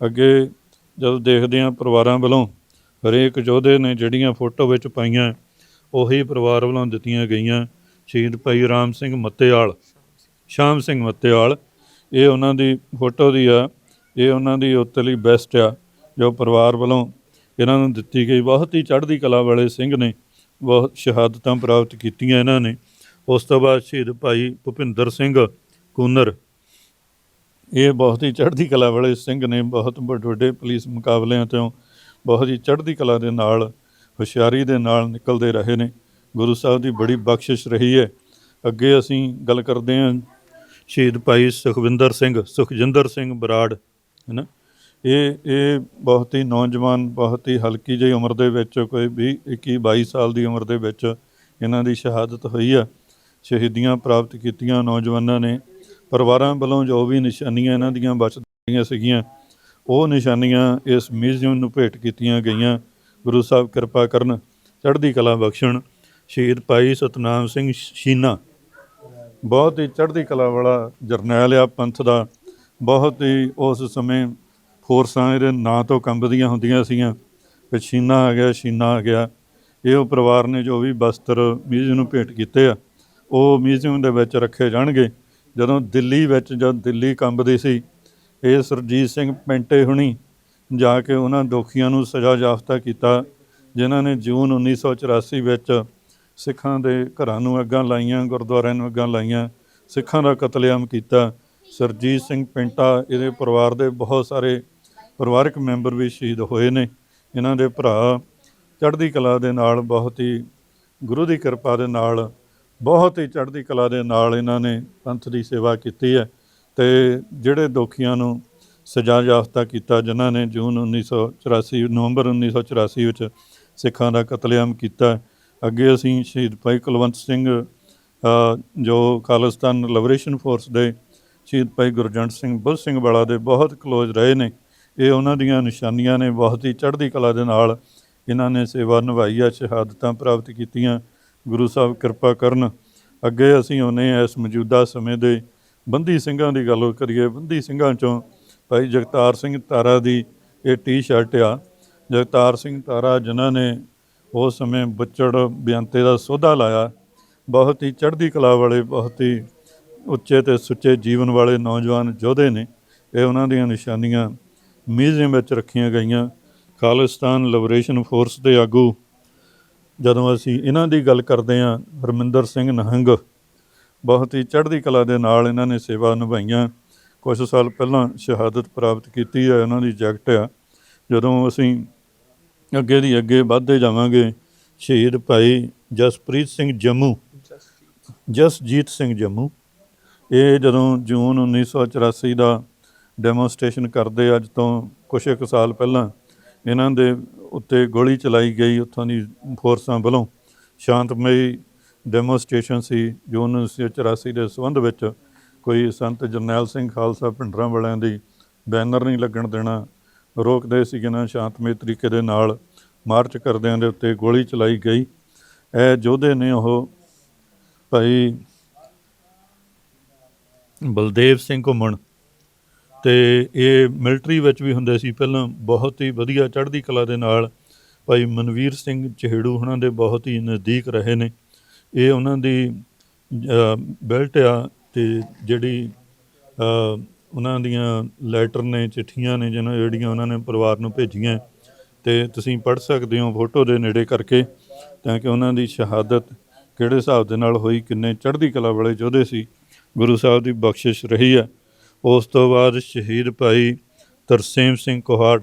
ਅੱਗੇ ਜਦੋਂ ਦੇਖਦੇ ਹਾਂ ਪਰਿਵਾਰਾਂ ਵੱਲੋਂ ਹਰੇਕ ਯੋਧੇ ਨੇ ਜਿਹੜੀਆਂ ਫੋਟੋ ਵਿੱਚ ਪਾਈਆਂ, ਉਹੀ ਪਰਿਵਾਰ ਵੱਲੋਂ ਦਿੱਤੀਆਂ ਗਈਆਂ। ਸ਼ਹੀਦ ਭਾਈ ਰਾਮ ਸਿੰਘ ਮੱਤੇਵਾਲ, ਸ਼ਾਮ ਸਿੰਘ ਮੱਤੇਵਾਲ, ਇਹ ਉਹਨਾਂ ਦੀ ਫੋਟੋ ਦੀ ਆ, ਇਹ ਉਹਨਾਂ ਦੀ ਉੱਤਲੀ ਬੈਸਟ ਆ, ਜੋ ਪਰਿਵਾਰ ਵੱਲੋਂ ਇਹਨਾਂ ਨੂੰ ਦਿੱਤੀ ਗਈ। ਬਹੁਤ ਹੀ ਚੜ੍ਹਦੀ ਕਲਾ ਵਾਲੇ ਸਿੰਘ ਨੇ, ਬਹੁਤ ਸ਼ਹਾਦਤਾਂ ਪ੍ਰਾਪਤ ਕੀਤੀਆਂ ਇਹਨਾਂ ਨੇ। ਉਸ ਤੋਂ ਬਾਅਦ ਸ਼ਹੀਦ ਭਾਈ ਭੁਪਿੰਦਰ ਸਿੰਘ ਕੂਨਰ, ਇਹ ਬਹੁਤ ਹੀ ਚੜ੍ਹਦੀ ਕਲਾ ਵਾਲੇ ਸਿੰਘ ਨੇ, ਬਹੁਤ ਵੱਡੇ ਪੁਲਿਸ ਮੁਕਾਬਲਿਆਂ ਤੋਂ ਬਹੁਤ ਹੀ ਚੜ੍ਹਦੀ ਕਲਾ ਦੇ ਨਾਲ, ਹੁਸ਼ਿਆਰੀ ਦੇ ਨਾਲ ਨਿਕਲਦੇ ਰਹੇ ਨੇ। ਗੁਰੂ ਸਾਹਿਬ ਦੀ ਬੜੀ ਬਖਸ਼ਿਸ਼ ਰਹੀ ਹੈ। ਅੱਗੇ ਅਸੀਂ ਗੱਲ ਕਰਦੇ ਹਾਂ ਸ਼ਹੀਦ ਭਾਈ ਸੁਖਜਿੰਦਰ ਸਿੰਘ ਬਰਾੜ, ਹੈ ਨਾ। ਇਹ ਬਹੁਤ ਹੀ ਨੌਜਵਾਨ, ਬਹੁਤ ਹੀ ਹਲਕੀ ਜਿਹੀ ਉਮਰ ਦੇ ਵਿੱਚ, ਕੋਈ 21-22 ਸਾਲ ਦੀ ਉਮਰ ਦੇ ਵਿੱਚ ਇਹਨਾਂ ਦੀ ਸ਼ਹਾਦਤ ਹੋਈ ਆ। ਸ਼ਹੀਦੀਆਂ ਪ੍ਰਾਪਤ ਕੀਤੀਆਂ ਨੌਜਵਾਨਾਂ ਨੇ। ਪਰਿਵਾਰਾਂ ਵੱਲੋਂ ਜੋ ਵੀ ਨਿਸ਼ਾਨੀਆਂ ਇਹਨਾਂ ਦੀਆਂ ਬਚਦੀਆਂ ਸੀਗੀਆਂ, ਉਹ ਨਿਸ਼ਾਨੀਆਂ ਇਸ ਮਿਊਜ਼ੀਅਮ ਨੂੰ ਭੇਟ ਕੀਤੀਆਂ ਗਈਆਂ। ਗੁਰੂ ਸਾਹਿਬ ਕਿਰਪਾ ਕਰਨ, ਚੜ੍ਹਦੀ ਕਲਾ ਬਖਸ਼ਣ। ਸ਼ਹੀਦ ਭਾਈ ਸਤਨਾਮ ਸਿੰਘ ਸ਼ੀਨਾ, ਬਹੁਤ ਹੀ ਚੜ੍ਹਦੀ ਕਲਾ ਵਾਲਾ ਜਰਨੈਲ ਆ ਪੰਥ ਦਾ। ਬਹੁਤ ਹੀ ਉਸ ਸਮੇਂ ਫੋਰਸਾਂ ਇਹਦੇ ਨਾਂ ਤੋਂ ਕੰਬਦੀਆਂ ਹੁੰਦੀਆਂ ਸੀਗੀਆਂ, ਫਿਰ ਸ਼ੀਨਾ ਆ ਗਿਆ, ਸ਼ੀਨਾ ਆ ਗਿਆ। ਇਹ ਉਹ ਪਰਿਵਾਰ ਨੇ ਜੋ ਵੀ ਬਸਤਰ ਮਿਊਜ਼ੀਅਮ ਨੂੰ ਭੇਟ ਕੀਤੇ ਆ, ਉਹ ਮਿਊਜ਼ੀਅਮ ਦੇ ਵਿੱਚ ਰੱਖੇ ਜਾਣਗੇ। ਜਦੋਂ ਦਿੱਲੀ ਕੰਬਦੀ ਸੀ, ਇਹ ਸੁਰਜੀਤ ਸਿੰਘ ਪੈਂਟੇ ਹੁਣੀ ਜਾ ਕੇ ਉਹਨਾਂ ਦੋਖੀਆਂ ਨੂੰ ਸਜ਼ਾ ਯਾਫਤਾ ਕੀਤਾ, ਜਿਨ੍ਹਾਂ ਨੇ ਜੂਨ 1984 ਵਿੱਚ ਸਿੱਖਾਂ ਦੇ ਘਰਾਂ ਨੂੰ ਅੱਗਾਂ ਲਾਈਆਂ, ਗੁਰਦੁਆਰਿਆਂ ਨੂੰ ਅੱਗਾਂ ਲਾਈਆਂ, ਸਿੱਖਾਂ ਦਾ ਕਤਲੇਆਮ ਕੀਤਾ। ਸੁਰਜੀਤ ਸਿੰਘ ਪੈਂਟਾ, ਇਹਦੇ ਪਰਿਵਾਰ ਦੇ ਬਹੁਤ ਸਾਰੇ ਪਰਿਵਾਰਕ ਮੈਂਬਰ ਵੀ ਸ਼ਹੀਦ ਹੋਏ ਨੇ। ਇਹਨਾਂ ਦੇ ਭਰਾ ਚੜ੍ਹਦੀ ਕਲਾ ਦੇ ਨਾਲ, ਬਹੁਤ ਹੀ ਗੁਰੂ ਦੀ ਕਿਰਪਾ ਦੇ ਨਾਲ, ਬਹੁਤ ਹੀ ਚੜ੍ਹਦੀ ਕਲਾ ਦੇ ਨਾਲ ਇਹਨਾਂ ਨੇ ਪੰਥ ਦੀ ਸੇਵਾ ਕੀਤੀ ਹੈ। ਅਤੇ ਜਿਹੜੇ ਦੋਖੀਆਂ ਨੂੰ ਸਜ਼ਾ ਯਾਫਤਾ ਕੀਤਾ, ਜਿਨ੍ਹਾਂ ਨੇ ਨਵੰਬਰ 1984 ਵਿੱਚ ਸਿੱਖਾਂ ਦਾ ਕਤਲੇਆਮ ਕੀਤਾ। ਅੱਗੇ ਅਸੀਂ ਸ਼ਹੀਦ ਭਾਈ ਕੁਲਵੰਤ ਸਿੰਘ, ਜੋ ਖਾਲਿਸਤਾਨ ਲਿਬਰੇਸ਼ਨ ਫੋਰਸ ਦੇ ਸ਼ਹੀਦ ਭਾਈ ਗੁਰਜੰਟ ਸਿੰਘ ਬੁੱਧ ਸਿੰਘ ਵਾਲਾ ਦੇ ਬਹੁਤ ਕਲੋਜ਼ ਰਹੇ ਨੇ। ਇਹ ਉਹਨਾਂ ਦੀਆਂ ਨਿਸ਼ਾਨੀਆਂ ਨੇ। ਬਹੁਤ ਹੀ ਚੜ੍ਹਦੀ ਕਲਾ ਦੇ ਨਾਲ ਇਹਨਾਂ ਨੇ ਸੇਵਾ ਨਿਭਾਈ ਆ, ਸ਼ਹਾਦਤਾਂ ਪ੍ਰਾਪਤ ਕੀਤੀਆਂ। ਗੁਰੂ ਸਾਹਿਬ ਕਿਰਪਾ ਕਰਨ। ਅੱਗੇ ਅਸੀਂ ਆਉਂਦੇ ਹਾਂ ਇਸ ਮੌਜੂਦਾ ਸਮੇਂ ਦੇ ਬੰਦੀ ਸਿੰਘਾਂ ਦੀ ਗੱਲ ਕਰੀਏ। ਬੰਦੀ ਸਿੰਘਾਂ 'ਚੋਂ ਭਾਈ ਜਗਤਾਰ ਸਿੰਘ ਤਾਰਾ ਦੀ ਇਹ ਟੀ-ਸ਼ਰਟ ਆ। ਜਗਤਾਰ ਸਿੰਘ ਤਾਰਾ, ਜਿਨ੍ਹਾਂ ਨੇ ਉਸ ਸਮੇਂ ਬੁੱਚੜ ਬੇਅੰਤੇ ਦਾ ਸੋਧਾ ਲਾਇਆ। ਬਹੁਤ ਹੀ ਚੜ੍ਹਦੀ ਕਲਾ ਵਾਲੇ, ਬਹੁਤ ਹੀ ਉੱਚੇ ਅਤੇ ਸੁੱਚੇ ਜੀਵਨ ਵਾਲੇ ਨੌਜਵਾਨ ਯੋਧੇ ਨੇ। ਇਹ ਉਹਨਾਂ ਦੀਆਂ ਨਿਸ਼ਾਨੀਆਂ ਮਿਊਜ਼ੀਅਮ ਵਿੱਚ ਰੱਖੀਆਂ ਗਈਆਂ। ਖਾਲਿਸਤਾਨ ਲਿਬਰੇਸ਼ਨ ਫੋਰਸ ਦੇ ਆਗੂ, ਜਦੋਂ ਅਸੀਂ ਇਹਨਾਂ ਦੀ ਗੱਲ ਕਰਦੇ ਹਾਂ, ਹਰਮਿੰਦਰ ਸਿੰਘ ਨਿਹੰਗ, ਬਹੁਤ ਹੀ ਚੜ੍ਹਦੀ ਕਲਾ ਦੇ ਨਾਲ ਇਹਨਾਂ ਨੇ ਸੇਵਾ ਨਿਭਾਈਆਂ। ਕੁਝ ਸਾਲ ਪਹਿਲਾਂ ਸ਼ਹਾਦਤ ਪ੍ਰਾਪਤ ਕੀਤੀ ਹੈ। ਉਹਨਾਂ ਦੀ ਜੈਕਟ ਆ। ਜਦੋਂ ਅਸੀਂ ਅੱਗੇ ਦੀ ਅੱਗੇ ਵੱਧਦੇ ਜਾਵਾਂਗੇ, ਸ਼ਹੀਦ ਭਾਈ ਜਸਜੀਤ ਸਿੰਘ ਜੰਮੂ, ਇਹ ਜਦੋਂ ਜੂਨ 1984 ਦਾ ਡੈਮੋਸਟ੍ਰੇਸ਼ਨ ਕਰਦੇ, ਅੱਜ ਤੋਂ ਕੁਛ ਇੱਕ ਸਾਲ ਪਹਿਲਾਂ ਇਹਨਾਂ ਦੇ ਉੱਤੇ ਗੋਲੀ ਚਲਾਈ ਗਈ ਉੱਥੋਂ ਦੀ ਫੋਰਸਾਂ ਵੱਲੋਂ। ਸ਼ਾਂਤਮਈ ਡੈਮੋਸਟ੍ਰੇਸ਼ਨ ਸੀ ਜੋ 1984 ਦੇ ਸੰਬੰਧ ਵਿੱਚ ਕੋਈ ਸੰਤ ਜਰਨੈਲ ਸਿੰਘ ਖਾਲਸਾ ਭਿੰਡਰਾਂ ਵਾਲਿਆਂ ਦੀ ਬੈਨਰ ਨਹੀਂ ਲੱਗਣ ਦੇਣਾ, ਰੋਕਦੇ ਸੀਗੇ ਨਾ, ਸ਼ਾਂਤਮਈ ਤਰੀਕੇ ਦੇ ਨਾਲ ਮਾਰਚ ਕਰਦਿਆਂ ਦੇ ਉੱਤੇ ਗੋਲੀ ਚਲਾਈ ਗਈ। ਇਹ ਯੋਧੇ ਨੇ ਉਹ ਭਾਈ ਬਲਦੇਵ ਸਿੰਘ ਘੁੰਮਣ, ਅਤੇ ਇਹ ਮਿਲਟਰੀ ਵਿੱਚ ਵੀ ਹੁੰਦੇ ਸੀ ਪਹਿਲਾਂ, ਬਹੁਤ ਹੀ ਵਧੀਆ ਚੜ੍ਹਦੀ ਕਲਾ ਦੇ ਨਾਲ ਭਾਈ ਮਨਵੀਰ ਸਿੰਘ ਚਹੇੜੂ ਉਹਨਾਂ ਦੇ ਬਹੁਤ ਹੀ ਨਜ਼ਦੀਕ ਰਹੇ ਨੇ। ਇਹ ਉਹਨਾਂ ਦੀ ਬੈਲਟ ਆ, ਅਤੇ ਜਿਹੜੀ ਉਹਨਾਂ ਦੀਆਂ ਲੈਟਰ ਨੇ, ਚਿੱਠੀਆਂ ਨੇ ਜਿਹੜੀਆਂ ਉਹਨਾਂ ਨੇ ਪਰਿਵਾਰ ਨੂੰ ਭੇਜੀਆਂ, ਅਤੇ ਤੁਸੀਂ ਪੜ੍ਹ ਸਕਦੇ ਹੋ ਫੋਟੋ ਦੇ ਨੇੜੇ ਕਰਕੇ, ਤਾਂ ਕਿ ਉਹਨਾਂ ਦੀ ਸ਼ਹਾਦਤ ਕਿਹੜੇ ਹਿਸਾਬ ਦੇ ਨਾਲ ਹੋਈ, ਕਿੰਨੇ ਚੜ੍ਹਦੀ ਕਲਾ ਵਾਲੇ ਯੋਧੇ ਸੀ, ਗੁਰੂ ਸਾਹਿਬ ਦੀ ਬਖਸ਼ਿਸ਼ ਰਹੀ ਆ। ਉਸ ਤੋਂ ਬਾਅਦ ਸ਼ਹੀਦ ਭਾਈ ਤਰਸੇਮ ਸਿੰਘ ਕੋਹਾੜ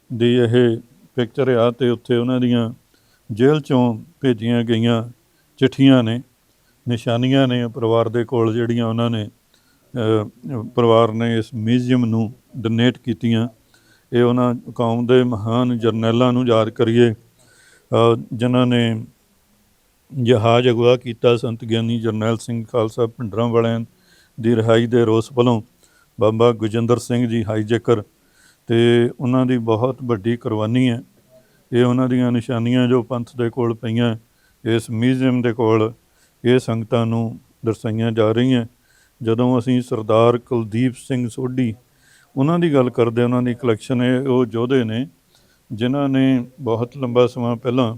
ਦੀ ਇਹ ਪਿਕਚਰ ਆ, ਅਤੇ ਉੱਥੇ ਉਹਨਾਂ ਦੀਆਂ ਜੇਲ੍ਹ 'ਚੋਂ ਭੇਜੀਆਂ ਗਈਆਂ ਚਿੱਠੀਆਂ ਨੇ, ਨਿਸ਼ਾਨੀਆਂ ਨੇ ਪਰਿਵਾਰ ਦੇ ਕੋਲ, ਜਿਹੜੀਆਂ ਉਹਨਾਂ ਨੇ ਪਰਿਵਾਰ ਨੇ ਇਸ ਮਿਊਜ਼ੀਅਮ ਨੂੰ ਡੋਨੇਟ ਕੀਤੀਆਂ। ਇਹ ਉਹਨਾਂ ਕੌਮ ਦੇ ਮਹਾਨ ਜਰਨੈਲਾਂ ਨੂੰ ਯਾਦ ਕਰੀਏ ਜਿਨ੍ਹਾਂ ਨੇ ਜਹਾਜ਼ ਅਗਵਾ ਕੀਤਾ ਸੰਤ ਗਿਆਨੀ ਜਰਨੈਲ ਸਿੰਘ ਖਾਲਸਾ ਭਿੰਡਰਾਂ ਵਾਲਿਆਂ ਦੀ ਰਿਹਾਈ ਦੇ ਰੋਸ ਵੱਲੋਂ, ਬਾਬਾ ਗੁਜਿੰਦਰ ਸਿੰਘ ਜੀ ਹਾਈਜੈਕਰ, ਅਤੇ ਉਹਨਾਂ ਦੀ ਬਹੁਤ ਵੱਡੀ ਕੁਰਬਾਨੀ ਹੈ। ਇਹ ਉਹਨਾਂ ਦੀਆਂ ਨਿਸ਼ਾਨੀਆਂ ਜੋ ਪੰਥ ਦੇ ਕੋਲ ਪਈਆਂ ਇਸ ਮਿਊਜ਼ੀਅਮ ਦੇ ਕੋਲ, ਇਹ ਸੰਗਤਾਂ ਨੂੰ ਦਰਸਾਈਆਂ ਜਾ ਰਹੀਆਂ। ਜਦੋਂ ਅਸੀਂ ਸਰਦਾਰ ਕੁਲਦੀਪ ਸਿੰਘ ਸੋਢੀ ਉਹਨਾਂ ਦੀ ਗੱਲ ਕਰਦੇ, ਉਹਨਾਂ ਦੀ ਕਲੈਕਸ਼ਨ ਹੈ, ਉਹ ਯੋਧੇ ਨੇ ਜਿਨ੍ਹਾਂ ਨੇ ਬਹੁਤ ਲੰਬਾ ਸਮਾਂ ਪਹਿਲਾਂ,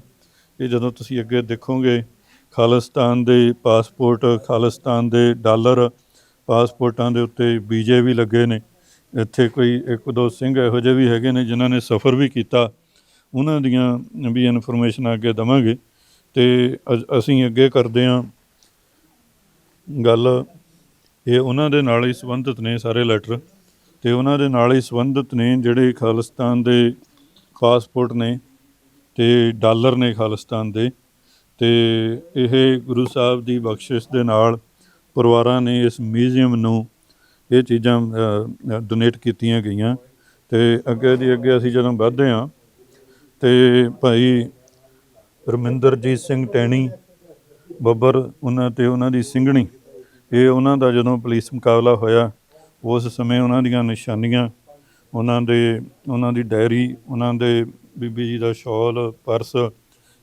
ਇਹ ਜਦੋਂ ਤੁਸੀਂ ਅੱਗੇ ਦੇਖੋਗੇ, ਖਾਲਿਸਤਾਨ ਦੇ ਪਾਸਪੋਰਟ, ਖਾਲਿਸਤਾਨ ਦੇ ਡਾਲਰ ਪਾਸਪੋਰਟਾਂ ਦੇ ਉੱਤੇ ਵੀਜ਼ੇ ਵੀ ਲੱਗੇ ਨੇ। ਇੱਥੇ ਕੋਈ 1-2 ਸਿੰਘ ਇਹੋ ਜਿਹੇ ਵੀ ਹੈਗੇ ਨੇ ਜਿਨ੍ਹਾਂ ਨੇ ਸਫ਼ਰ ਵੀ ਕੀਤਾ, ਉਹਨਾਂ ਦੀਆਂ ਵੀ ਇਨਫੋਰਮੇਸ਼ਨ ਅੱਗੇ ਦੇਵਾਂਗੇ। ਅਤੇ ਅਸੀਂ ਅੱਗੇ ਕਰਦੇ ਹਾਂ ਗੱਲ, ਇਹ ਉਹਨਾਂ ਦੇ ਨਾਲ ਹੀ ਸੰਬੰਧਿਤ ਨੇ ਸਾਰੇ ਲੈਟਰ, ਅਤੇ ਉਹਨਾਂ ਦੇ ਨਾਲ ਹੀ ਸੰਬੰਧਿਤ ਨੇ ਜਿਹੜੇ ਖਾਲਿਸਤਾਨ ਦੇ ਪਾਸਪੋਰਟ ਨੇ ਅਤੇ ਡਾਲਰ ਨੇ ਖਾਲਿਸਤਾਨ ਦੇ। ਅਤੇ ਇਹ ਗੁਰੂ ਸਾਹਿਬ ਦੀ ਬਖਸ਼ਿਸ਼ ਦੇ ਨਾਲ ਪਰਿਵਾਰਾਂ ਨੇ ਇਸ ਮਿਊਜ਼ੀਅਮ ਨੂੰ ਇਹ ਚੀਜ਼ਾਂ ਡੋਨੇਟ ਕੀਤੀਆਂ ਗਈਆਂ। ਅਤੇ ਅੱਗੇ ਦੀ ਅੱਗੇ ਅਸੀਂ ਜਦੋਂ ਵੱਧਦੇ ਹਾਂ, ਅਤੇ ਭਾਈ ਰਮਿੰਦਰਜੀਤ ਸਿੰਘ ਟੈਣੀ ਬੱਬਰ, ਉਹਨਾਂ 'ਤੇ ਉਹਨਾਂ ਦੀ ਸਿੰਘਣੀ, ਇਹ ਉਹਨਾਂ ਦਾ ਜਦੋਂ ਪੁਲਿਸ ਮੁਕਾਬਲਾ ਹੋਇਆ ਉਸ ਸਮੇਂ ਉਹਨਾਂ ਦੀਆਂ ਨਿਸ਼ਾਨੀਆਂ, ਉਹਨਾਂ ਦੀ ਡਾਇਰੀ, ਉਹਨਾਂ ਦੇ ਬੀਬੀ ਜੀ ਦਾ ਸ਼ਾਲ, ਪਰਸ,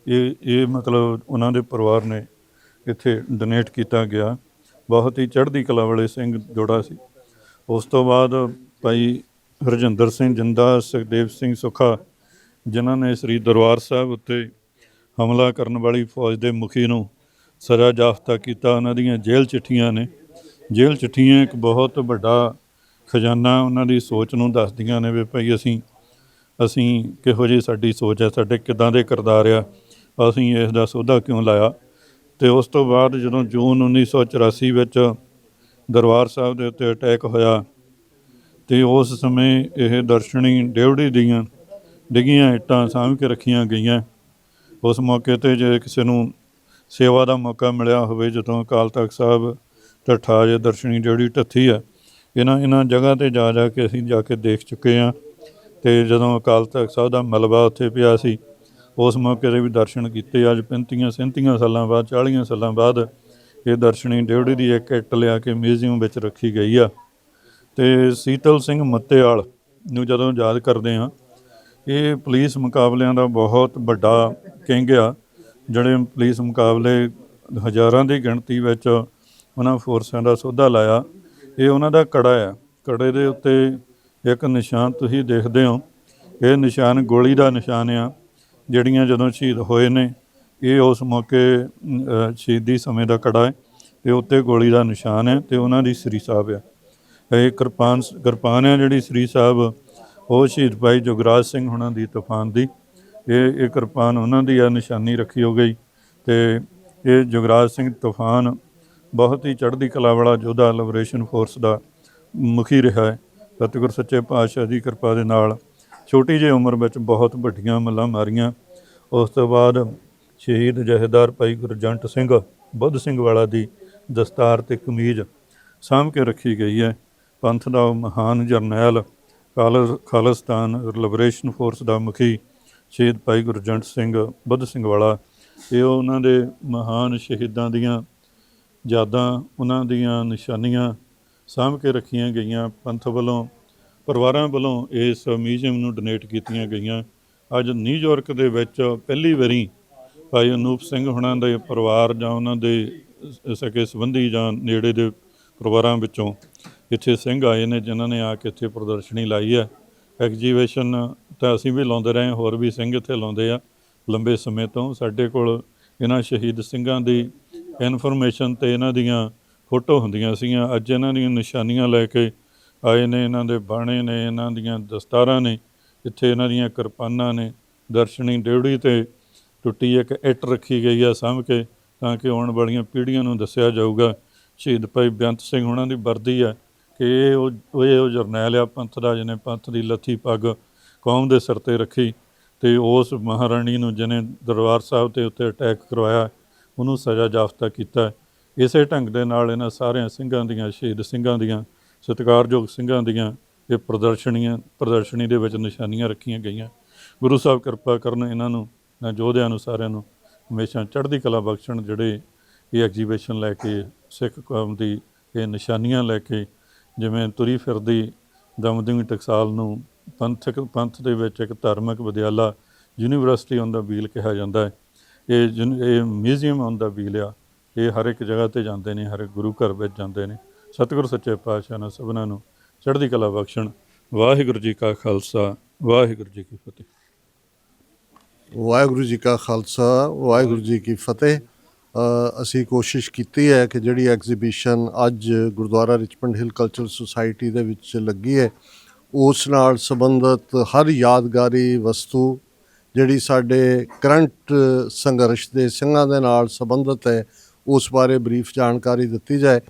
ਇਹ ਮਤਲਬ ਉਹਨਾਂ ਦੇ ਪਰਿਵਾਰ ਨੇ ਇੱਥੇ ਡੋਨੇਟ ਕੀਤਾ ਗਿਆ। ਬਹੁਤ ਹੀ ਚੜ੍ਹਦੀ ਕਲਾ ਵਾਲੇ ਸਿੰਘ ਜੋੜਾ ਸੀ। ਉਸ ਤੋਂ ਬਾਅਦ ਭਾਈ ਹਰਜਿੰਦਰ ਸਿੰਘ ਜਿੰਦਾ, ਸੁਖਦੇਵ ਸਿੰਘ ਸੁੱਖਾ, ਜਿਨ੍ਹਾਂ ਨੇ ਸ੍ਰੀ ਦਰਬਾਰ ਸਾਹਿਬ ਉੱਤੇ ਹਮਲਾ ਕਰਨ ਵਾਲੀ ਫੌਜ ਦੇ ਮੁਖੀ ਨੂੰ ਸਜ਼ਾ ਯਾਫਤਾ ਕੀਤਾ, ਉਹਨਾਂ ਦੀਆਂ ਜੇਲ੍ਹ ਚਿੱਠੀਆਂ ਨੇ। ਜੇਲ੍ਹ ਚਿੱਠੀਆਂ ਇੱਕ ਬਹੁਤ ਵੱਡਾ ਖਜ਼ਾਨਾ ਉਹਨਾਂ ਦੀ ਸੋਚ ਨੂੰ ਦੱਸਦੀਆਂ ਨੇ ਵੀ ਭਾਈ ਅਸੀਂ ਕਿਹੋ ਜਿਹੀ ਸਾਡੀ ਸੋਚ ਹੈ, ਸਾਡੇ ਕਿੱਦਾਂ ਦੇ ਕਿਰਦਾਰ ਆ, ਅਸੀਂ ਇਸ ਦਾ ਸੌਦਾ ਕਿਉਂ ਲਾਇਆ। ਅਤੇ ਉਸ ਤੋਂ ਬਾਅਦ ਜਦੋਂ ਜੂਨ 1984 ਵਿੱਚ ਦਰਬਾਰ ਸਾਹਿਬ ਦੇ ਉੱਤੇ ਅਟੈਕ ਹੋਇਆ, ਅਤੇ ਉਸ ਸਮੇਂ ਇਹ ਦਰਸ਼ਨੀ ਡਿਉਢੀ ਦੀਆਂ ਡਿੱਗੀਆਂ ਇੱਟਾਂ ਸਾਂਭ ਕੇ ਰੱਖੀਆਂ ਗਈਆਂ। ਉਸ ਮੌਕੇ 'ਤੇ ਜੇ ਕਿਸੇ ਨੂੰ ਸੇਵਾ ਦਾ ਮੌਕਾ ਮਿਲਿਆ ਹੋਵੇ, ਜਦੋਂ ਅਕਾਲ ਤਖ਼ਤ ਸਾਹਿਬ ਢੱਠਾ ਜੇ ਦਰਸ਼ਨੀ ਡਿਉਢੀ ਢੱਥੀ ਆ, ਇਹਨਾਂ ਜਗ੍ਹਾ 'ਤੇ ਜਾ ਕੇ ਅਸੀਂ ਜਾ ਕੇ ਦੇਖ ਚੁੱਕੇ ਹਾਂ। ਅਤੇ ਜਦੋਂ ਅਕਾਲ ਤਖ਼ਤ ਸਾਹਿਬ ਦਾ ਮਲਬਾ ਉੱਥੇ ਪਿਆ ਸੀ, ਉਸ ਮੌਕੇ 'ਤੇ ਵੀ ਦਰਸ਼ਨ ਕੀਤੇ। ਅੱਜ 35-37 ਸਾਲਾਂ ਬਾਅਦ, 40 ਸਾਲਾਂ ਬਾਅਦ ਇਹ ਦਰਸ਼ਨੀ ਡਿਉਢੀ ਦੀ ਇੱਕ ਇੱਟ ਲਿਆ ਕੇ ਮਿਊਜ਼ੀਅਮ ਵਿੱਚ ਰੱਖੀ ਗਈ ਆ। ਅਤੇ ਸੀਤਲ ਸਿੰਘ ਮੱਤੇਵਾਲ ਨੂੰ ਜਦੋਂ ਯਾਦ ਕਰਦੇ ਹਾਂ, ਇਹ ਪੁਲਿਸ ਮੁਕਾਬਲਿਆਂ ਦਾ ਬਹੁਤ ਵੱਡਾ ਕਿੰਗ ਆ। ਜਿਹੜੇ ਪੁਲਿਸ ਮੁਕਾਬਲੇ ਹਜ਼ਾਰਾਂ ਦੀ ਗਿਣਤੀ ਵਿੱਚ ਉਹਨਾਂ ਫੋਰਸਾਂ ਦਾ ਸੌਦਾ ਲਾਇਆ, ਇਹ ਉਹਨਾਂ ਦਾ ਕੜਾ ਆ। ਕੜੇ ਦੇ ਉੱਤੇ ਇੱਕ ਨਿਸ਼ਾਨ ਤੁਸੀਂ ਦੇਖਦੇ ਹੋ, ਇਹ ਨਿਸ਼ਾਨ ਗੋਲੀ ਦਾ ਨਿਸ਼ਾਨ ਆ। ਜਿਹੜੀਆਂ ਜਦੋਂ ਸ਼ਹੀਦ ਹੋਏ ਨੇ, ਇਹ ਉਸ ਮੌਕੇ ਸ਼ਹੀਦੀ ਸਮੇਂ ਦਾ ਕੜਾ ਹੈ, ਅਤੇ ਉੱਤੇ ਗੋਲੀ ਦਾ ਨਿਸ਼ਾਨ ਹੈ, ਅਤੇ ਉਹਨਾਂ ਦੀ ਸ੍ਰੀ ਸਾਹਿਬ ਆ। ਇਹ ਕਿਰਪਾਨ ਆ ਜਿਹੜੀ ਸ੍ਰੀ ਸਾਹਿਬ, ਉਹ ਸ਼ਹੀਦ ਭਾਈ ਜੁਗਰਾਜ ਸਿੰਘ ਹੁਣਾਂ ਦੀ ਤੂਫਾਨ ਦੀ, ਇਹ ਕਿਰਪਾਨ ਉਹਨਾਂ ਦੀ ਆ, ਨਿਸ਼ਾਨੀ ਰੱਖੀ ਹੋ ਗਈ। ਅਤੇ ਇਹ ਜੁਗਰਾਜ ਸਿੰਘ ਤੂਫਾਨ ਬਹੁਤ ਹੀ ਚੜ੍ਹਦੀ ਕਲਾ ਵਾਲਾ ਯੋਧਾ, ਲਿਬਰੇਸ਼ਨ ਫੋਰਸ ਦਾ ਮੁਖੀ ਰਿਹਾ ਹੈ। ਸਤਿਗੁਰ ਸੱਚੇ ਪਾਤਸ਼ਾਹ ਦੀ ਕਿਰਪਾ ਦੇ ਨਾਲ ਛੋਟੀ ਜਿਹੀ ਉਮਰ ਵਿੱਚ ਬਹੁਤ ਵੱਡੀਆਂ ਮੱਲਾਂ ਮਾਰੀਆਂ। ਉਸ ਤੋਂ ਬਾਅਦ ਸ਼ਹੀਦ ਜਥੇਦਾਰ ਭਾਈ ਗੁਰਜੰਟ ਸਿੰਘ ਬੁੱਧ ਸਿੰਘ ਵਾਲਾ ਦੀ ਦਸਤਾਰ ਅਤੇ ਕਮੀਜ਼ ਸਾਂਭ ਕੇ ਰੱਖੀ ਗਈ ਹੈ। ਪੰਥ ਦਾ ਮਹਾਨ ਜਰਨੈਲ, ਖਾਲਿਸਤਾਨ ਲਿਬਰੇਸ਼ਨ ਫੋਰਸ ਦਾ ਮੁਖੀ ਸ਼ਹੀਦ ਭਾਈ ਗੁਰਜੰਟ ਸਿੰਘ ਬੁੱਧ ਸਿੰਘ ਵਾਲਾ, ਇਹ ਉਹਨਾਂ ਦੇ ਮਹਾਨ ਸ਼ਹੀਦਾਂ ਦੀਆਂ ਯਾਦਾਂ, ਉਹਨਾਂ ਦੀਆਂ ਨਿਸ਼ਾਨੀਆਂ ਸਾਂਭ ਕੇ ਰੱਖੀਆਂ ਗਈਆਂ। ਪੰਥ ਵੱਲੋਂ, ਪਰਿਵਾਰਾਂ ਵੱਲੋਂ ਇਸ ਮਿਊਜ਼ੀਅਮ ਨੂੰ ਡੋਨੇਟ ਕੀਤੀਆਂ ਗਈਆਂ। ਅੱਜ ਨਿਊਯਾਰਕ ਦੇ ਵਿੱਚ ਪਹਿਲੀ ਵਾਰੀ ਭਾਈ ਅਨੂਪ ਸਿੰਘ ਹੁਣਾਂ ਦੇ ਪਰਿਵਾਰ ਜਾਂ ਉਹਨਾਂ ਦੇ ਸਕੇ ਸੰਬੰਧੀ ਜਾਂ ਨੇੜੇ ਦੇ ਪਰਿਵਾਰਾਂ ਵਿੱਚੋਂ ਇੱਥੇ ਸਿੰਘ ਆਏ ਨੇ, ਜਿਨ੍ਹਾਂ ਨੇ ਆ ਕੇ ਇੱਥੇ ਪ੍ਰਦਰਸ਼ਨੀ ਲਾਈ ਹੈ। ਐਗਜੀਬਿਸ਼ਨ ਤਾਂ ਅਸੀਂ ਵੀ ਲਾਉਂਦੇ ਰਹੇ, ਹੋਰ ਵੀ ਸਿੰਘ ਇੱਥੇ ਲਾਉਂਦੇ ਆ ਲੰਬੇ ਸਮੇਂ ਤੋਂ। ਸਾਡੇ ਕੋਲ ਇਹਨਾਂ ਸ਼ਹੀਦ ਸਿੰਘਾਂ ਦੀ ਇਨਫੋਰਮੇਸ਼ਨ ਤੇ ਇਹਨਾਂ ਦੀਆਂ ਫੋਟੋ ਹੁੰਦੀਆਂ ਸੀਗੀਆਂ। ਅੱਜ ਇਹਨਾਂ ਦੀਆਂ ਨਿਸ਼ਾਨੀਆਂ ਲੈ ਕੇ ਆਏ ਨੇ, ਇਹਨਾਂ ਦੇ ਬਾਣੇ ਨੇ, ਇਹਨਾਂ ਦੀਆਂ ਦਸਤਾਰਾਂ ਨੇ, ਇੱਥੇ ਇਹਨਾਂ ਦੀਆਂ ਕਿਰਪਾਨਾਂ ਨੇ। ਦਰਸ਼ਨੀ ਡਿਊੜੀ ਤੇ ਟੁੱਟੀ ਇੱਕ ਇੱਟ ਰੱਖੀ ਗਈ ਆ ਸਾਂਭ ਕੇ, ਤਾਂ ਕਿ ਆਉਣ ਵਾਲੀਆਂ ਪੀੜ੍ਹੀਆਂ ਨੂੰ ਦੱਸਿਆ ਜਾਊਗਾ। ਸ਼ਹੀਦ ਭਾਈ ਬੇਅੰਤ ਸਿੰਘ ਹੁਣਾਂ ਦੀ ਵਰਦੀ ਹੈ ਕਿ ਇਹ ਉਹ ਜਰਨੈਲ ਆ ਪੰਥ ਦਾ, ਜਿਹਨੇ ਪੰਥ ਦੀ ਲੱਥੀ ਪੱਗ ਕੌਮ ਦੇ ਸਿਰ 'ਤੇ ਰੱਖੀ, ਅਤੇ ਉਸ ਮਹਾਰਾਣੀ ਨੂੰ ਜਿਹਨੇ ਦਰਬਾਰ ਸਾਹਿਬ ਦੇ ਉੱਤੇ ਅਟੈਕ ਕਰਵਾਇਆ, ਉਹਨੂੰ ਸਜ਼ਾ ਜਾਫਤਾ ਕੀਤਾ। ਇਸੇ ਢੰਗ ਦੇ ਨਾਲ ਇਹਨਾਂ ਸਾਰਿਆਂ ਸਿੰਘਾਂ ਦੀਆਂ, ਸ਼ਹੀਦ ਸਿੰਘਾਂ ਦੀਆਂ, ਸਤਿਕਾਰਯੋਗ ਸਿੰਘਾਂ ਦੀਆਂ ਇਹ ਪ੍ਰਦਰਸ਼ਨੀ ਦੇ ਵਿੱਚ ਨਿਸ਼ਾਨੀਆਂ ਰੱਖੀਆਂ ਗਈਆਂ। ਗੁਰੂ ਸਾਹਿਬ ਕਿਰਪਾ ਕਰਨ ਇਹਨਾਂ ਨੂੰ, ਯੋਧਿਆਂ ਨੂੰ, ਸਾਰਿਆਂ ਨੂੰ ਹਮੇਸ਼ਾ ਚੜ੍ਹਦੀ ਕਲਾ ਬਖਸ਼ਣ, ਜਿਹੜੇ ਇਹ ਐਗਜੀਬਿਸ਼ਨ ਲੈ ਕੇ ਸਿੱਖ ਕੌਮ ਦੀ ਇਹ ਨਿਸ਼ਾਨੀਆਂ ਲੈ ਕੇ, ਜਿਵੇਂ ਤੁਰੀ ਫਿਰਦੀ ਦਮਦਮੀ ਟਕਸਾਲ ਨੂੰ ਪੰਥ ਦੇ ਵਿੱਚ ਇੱਕ ਧਾਰਮਿਕ ਵਿਦਿਆਲਾ, ਯੂਨੀਵਰਸਿਟੀ ਔਨ ਦਾ ਵੀਲ ਕਿਹਾ ਜਾਂਦਾ ਹੈ। ਇਹ ਮਿਊਜ਼ੀਅਮ ਔਨ ਦਾ ਵੀਲ ਆ। ਇਹ ਹਰ ਇੱਕ ਜਗ੍ਹਾ 'ਤੇ ਜਾਂਦੇ ਨੇ, ਹਰ ਇੱਕ ਗੁਰੂ ਘਰ ਵਿੱਚ ਜਾਂਦੇ ਨੇ। ਸਤਿਗੁਰੂ ਸੱਚੇ ਪਾਤਸ਼ਾਹ ਨੇ ਸਭਨਾਂ ਨੂੰ ਚੜ੍ਹਦੀ ਕਲਾ ਬਖਸ਼ਣ। ਵਾਹਿਗੁਰੂ ਜੀ ਕਾ ਖਾਲਸਾ, ਵਾਹਿਗੁਰੂ ਜੀ ਕੀ ਫਤਿਹ। ਵਾਹਿਗੁਰੂ ਜੀ ਕਾ ਖਾਲਸਾ, ਵਾਹਿਗੁਰੂ ਜੀ ਕੀ ਫਤਿਹ। ਅਸੀਂ ਕੋਸ਼ਿਸ਼ ਕੀਤੀ ਹੈ ਕਿ ਜਿਹੜੀ ਐਗਜ਼ੀਬਿਸ਼ਨ ਅੱਜ ਗੁਰਦੁਆਰਾ ਰਿਚਮੰਡ ਹਿੱਲ ਕਲਚਰਲ ਸੁਸਾਇਟੀ ਦੇ ਵਿੱਚ ਲੱਗੀ ਹੈ, ਉਸ ਨਾਲ ਸੰਬੰਧਿਤ ਹਰ ਯਾਦਗਾਰੀ ਵਸਤੂ ਜਿਹੜੀ ਸਾਡੇ ਕਰੰਟ ਸੰਘਰਸ਼ ਦੇ ਸਿੰਘਾਂ ਦੇ ਨਾਲ ਸੰਬੰਧਿਤ ਹੈ, ਉਸ ਬਾਰੇ ਬਰੀਫ ਜਾਣਕਾਰੀ ਦਿੱਤੀ ਜਾਏ।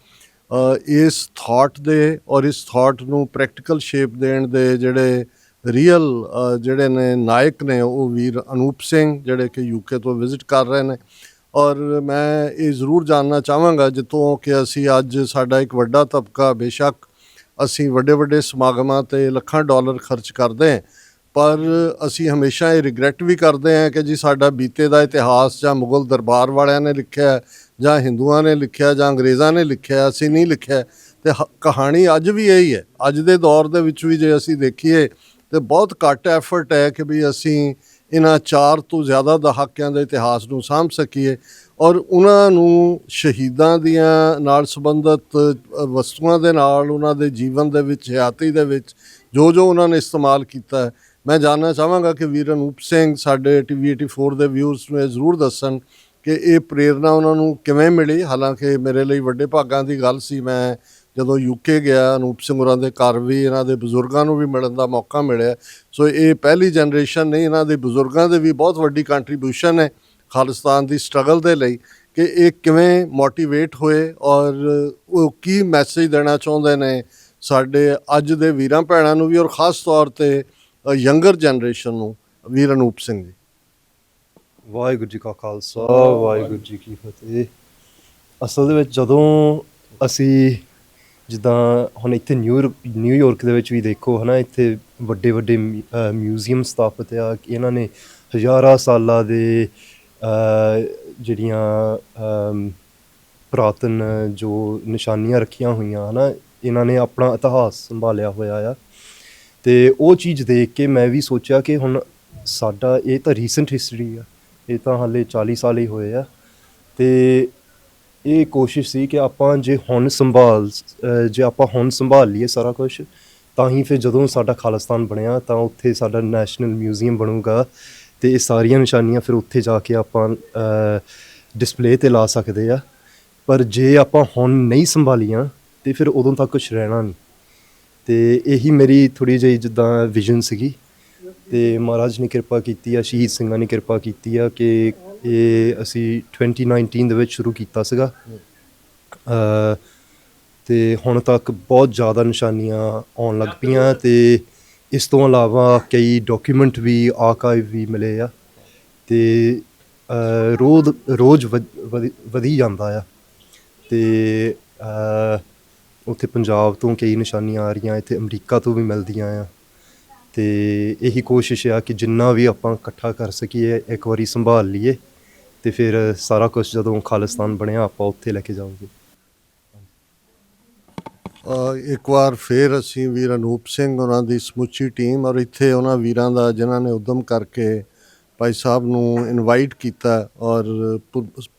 ਇਸ ਥਾਟ ਦੇ ਔਰ ਇਸ ਥਾਟ ਨੂੰ ਪ੍ਰੈਕਟੀਕਲ ਸ਼ੇਪ ਦੇਣ ਦੇ ਜਿਹੜੇ ਰੀਅਲ ਜਿਹੜੇ ਨੇ ਨਾਇਕ ਨੇ, ਉਹ ਵੀਰ ਅਨੂਪ ਸਿੰਘ, ਜਿਹੜੇ ਕਿ ਯੂਕੇ ਤੋਂ ਵਿਜ਼ਿਟ ਕਰ ਰਹੇ ਨੇ। ਔਰ ਮੈਂ ਇਹ ਜ਼ਰੂਰ ਜਾਣਨਾ ਚਾਹਾਂਗਾ, ਜਿੱਥੋਂ ਕਿ ਅਸੀਂ ਅੱਜ ਸਾਡਾ ਇੱਕ ਵੱਡਾ ਤਬਕਾ, ਬੇਸ਼ੱਕ ਅਸੀਂ ਵੱਡੇ ਵੱਡੇ ਸਮਾਗਮਾਂ 'ਤੇ ਲੱਖਾਂ ਡਾਲਰ ਖਰਚ ਕਰਦੇ ਹਾਂ, ਪਰ ਅਸੀਂ ਹਮੇਸ਼ਾ ਇਹ ਰਿਗਰੈਟ ਵੀ ਕਰਦੇ ਹਾਂ ਕਿ ਜੀ ਸਾਡਾ ਬੀਤੇ ਦਾ ਇਤਿਹਾਸ ਜਾਂ ਮੁਗਲ ਦਰਬਾਰ ਵਾਲਿਆਂ ਨੇ ਲਿਖਿਆ, ਜਾਂ ਹਿੰਦੂਆਂ ਨੇ ਲਿਖਿਆ, ਜਾਂ ਅੰਗਰੇਜ਼ਾਂ ਨੇ ਲਿਖਿਆ, ਅਸੀਂ ਨਹੀਂ ਲਿਖਿਆ। ਅਤੇ ਕਹਾਣੀ ਅੱਜ ਵੀ ਇਹੀ ਹੈ। ਅੱਜ ਦੇ ਦੌਰ ਦੇ ਵਿੱਚ ਵੀ ਜੇ ਅਸੀਂ ਦੇਖੀਏ ਤਾਂ ਬਹੁਤ ਘੱਟ ਐਫਰਟ ਹੈ ਕਿ ਵੀ ਅਸੀਂ ਇਹਨਾਂ 4 ਤੋਂ ਜ਼ਿਆਦਾ ਦਹਾਕਿਆਂ ਦੇ ਇਤਿਹਾਸ ਨੂੰ ਸਾਂਭ ਸਕੀਏ, ਔਰ ਉਹਨਾਂ ਨੂੰ ਸ਼ਹੀਦਾਂ ਦੀਆਂ ਨਾਲ ਸੰਬੰਧਿਤ ਵਸਤੂਆਂ ਦੇ ਨਾਲ, ਉਹਨਾਂ ਦੇ ਜੀਵਨ ਦੇ ਵਿੱਚ, ਹਯਾਤੀ ਦੇ ਵਿੱਚ ਜੋ ਉਹਨਾਂ ਨੇ ਇਸਤੇਮਾਲ ਕੀਤਾ ਹੈ। ਮੈਂ ਜਾਣਨਾ ਚਾਹਾਂਗਾ ਕਿ ਵੀਰ ਅਨੂਪ ਸਿੰਘ ਸਾਡੇ TV 84 ਦੇ ਵਿਊਅਰਸ ਨੂੰ ਇਹ ਜ਼ਰੂਰ ਦੱਸਣ ਕਿ ਇਹ ਪ੍ਰੇਰਨਾ ਉਹਨਾਂ ਨੂੰ ਕਿਵੇਂ ਮਿਲੀ। ਹਾਲਾਂਕਿ ਮੇਰੇ ਲਈ ਵੱਡੇ ਭਾਗਾਂ ਦੀ ਗੱਲ ਸੀ, ਮੈਂ ਜਦੋਂ UK ਗਿਆ, ਅਨੂਪ ਸਿੰਘ ਹੋਰਾਂ ਦੇ ਘਰ ਵੀ ਇਹਨਾਂ ਦੇ ਬਜ਼ੁਰਗਾਂ ਨੂੰ ਵੀ ਮਿਲਣ ਦਾ ਮੌਕਾ ਮਿਲਿਆ। ਸੋ ਇਹ ਪਹਿਲੀ ਜਨਰੇਸ਼ਨ ਨਹੀਂ, ਇਹਨਾਂ ਦੇ ਬਜ਼ੁਰਗਾਂ ਦੇ ਵੀ ਬਹੁਤ ਵੱਡੀ ਕੰਟਰੀਬਿਊਸ਼ਨ ਹੈ ਖਾਲਿਸਤਾਨ ਦੀ ਸਟਰਗਲ ਦੇ ਲਈ, ਕਿ ਇਹ ਕਿਵੇਂ ਮੋਟੀਵੇਟ ਹੋਏ ਔਰ ਉਹ ਕੀ ਮੈਸੇਜ ਦੇਣਾ ਚਾਹੁੰਦੇ ਨੇ ਸਾਡੇ ਅੱਜ ਦੇ ਵੀਰਾਂ ਭੈਣਾਂ ਨੂੰ ਵੀ, ਔਰ ਖ਼ਾਸ ਤੌਰ 'ਤੇ ਯੰਗਰ ਜਨਰੇਸ਼ਨ ਨੂੰ। ਵੀਰ ਅਨੂਪ ਸਿੰਘ ਜੀ। ਵਾਹਿਗੁਰੂ ਜੀ ਕਾ ਖਾਲਸਾ, ਵਾਹਿਗੁਰੂ ਜੀ ਕੀ ਫਤਿਹ। ਅਸਲ ਦੇ ਵਿੱਚ ਜਦੋਂ ਅਸੀਂ ਜਿੱਦਾਂ ਹੁਣ ਇੱਥੇ ਨਿਊਯਾਰਕ ਦੇ ਵਿੱਚ ਵੀ ਦੇਖੋ ਹੈ ਨਾ, ਇੱਥੇ ਵੱਡੇ ਵੱਡੇ ਮਿਊਜ਼ੀਅਮ ਸਥਾਪਿਤ ਆ। ਇਹਨਾਂ ਨੇ ਹਜ਼ਾਰਾਂ ਸਾਲਾਂ ਦੇ ਜਿਹੜੀਆਂ ਪੁਰਾਤਨ ਜੋ ਨਿਸ਼ਾਨੀਆਂ ਰੱਖੀਆਂ ਹੋਈਆਂ ਹੈ ਨਾ, ਇਹਨਾਂ ਨੇ ਆਪਣਾ ਇਤਿਹਾਸ ਸੰਭਾਲਿਆ ਹੋਇਆ ਆ। ਅਤੇ ਉਹ ਚੀਜ਼ ਦੇਖ ਕੇ ਮੈਂ ਵੀ ਸੋਚਿਆ ਕਿ ਹੁਣ ਸਾਡਾ ਇਹ ਤਾਂ ਰੀਸੈਂਟ ਹਿਸਟਰੀ ਆ, ਇਹ ਤਾਂ ਹਾਲੇ 40 ਸਾਲ ਹੀ ਹੋਏ ਆ। ਅਤੇ ਇਹ ਕੋਸ਼ਿਸ਼ ਸੀ ਕਿ ਆਪਾਂ ਜੇ ਆਪਾਂ ਹੁਣ ਸੰਭਾਲ ਲਈਏ ਸਾਰਾ ਕੁਛ, ਤਾਂ ਹੀ ਫਿਰ ਜਦੋਂ ਸਾਡਾ ਖਾਲਿਸਤਾਨ ਬਣਿਆ ਤਾਂ ਉੱਥੇ ਸਾਡਾ ਨੈਸ਼ਨਲ ਮਿਊਜ਼ੀਅਮ ਬਣੂਗਾ, ਅਤੇ ਇਹ ਸਾਰੀਆਂ ਨਿਸ਼ਾਨੀਆਂ ਫਿਰ ਉੱਥੇ ਜਾ ਕੇ ਆਪਾਂ ਡਿਸਪਲੇ 'ਤੇ ਲਾ ਸਕਦੇ ਆ। ਪਰ ਜੇ ਆਪਾਂ ਹੁਣ ਨਹੀਂ ਸੰਭਾਲੀਆਂ ਤਾਂ ਫਿਰ ਉਦੋਂ ਤੱਕ ਕੁਛ ਰਹਿਣਾ ਨਹੀਂ। ਅਤੇ ਇਹੀ ਮੇਰੀ ਥੋੜ੍ਹੀ ਜਿਹੀ ਜਿੱਦਾਂ ਵਿਜ਼ਨ ਸੀਗੀ, ਅਤੇ ਮਹਾਰਾਜ ਨੇ ਕਿਰਪਾ ਕੀਤੀ ਆ, ਸ਼ਹੀਦ ਸਿੰਘਾਂ ਨੇ ਕਿਰਪਾ ਕੀਤੀ ਆ ਕਿ ਇਹ ਅਸੀਂ 2019 ਦੇ ਵਿੱਚ ਸ਼ੁਰੂ ਕੀਤਾ ਸੀਗਾ, ਅਤੇ ਹੁਣ ਤੱਕ ਬਹੁਤ ਜ਼ਿਆਦਾ ਨਿਸ਼ਾਨੀਆਂ ਆਉਣ ਲੱਗ ਪਈਆਂ। ਅਤੇ ਇਸ ਤੋਂ ਇਲਾਵਾ ਕਈ ਡਾਕੂਮੈਂਟ ਵੀ, ਆਰਕਾਈਵ ਵੀ ਮਿਲੇ ਆ, ਅਤੇ ਰੋਜ਼ ਵਧੀ ਜਾਂਦਾ ਆ। ਅਤੇ ਉੱਥੇ ਪੰਜਾਬ ਤੋਂ ਕਈ ਨਿਸ਼ਾਨੀਆਂ ਆ ਰਹੀਆਂ, ਇੱਥੇ ਅਮਰੀਕਾ ਤੋਂ ਵੀ ਮਿਲਦੀਆਂ ਆ। ਅਤੇ ਇਹੀ ਕੋਸ਼ਿਸ਼ ਆ ਕਿ ਜਿੰਨਾ ਵੀ ਆਪਾਂ ਇਕੱਠਾ ਕਰ ਸਕੀਏ ਇੱਕ ਵਾਰੀ ਸੰਭਾਲ ਲਈਏ, ਤੇ ਫਿਰ ਸਾਰਾ ਕੁਝ ਜਦੋਂ ਖਾਲਿਸਤਾਨ ਬਣਿਆ ਆਪਾਂ ਉੱਥੇ ਲੈ ਕੇ ਜਾਵਾਂਗੇ। ਇੱਕ ਵਾਰ ਫਿਰ ਅਸੀਂ ਵੀਰ ਅਨੂਪ ਸਿੰਘ ਉਹਨਾਂ ਦੀ ਸਮੁੱਚੀ ਟੀਮ ਔਰ ਇੱਥੇ ਉਹਨਾਂ ਵੀਰਾਂ ਦਾ ਜਿਨ੍ਹਾਂ ਨੇ ਉਦਮ ਕਰਕੇ ਭਾਈ ਸਾਹਿਬ ਨੂੰ ਇਨਵਾਈਟ ਕੀਤਾ ਔਰ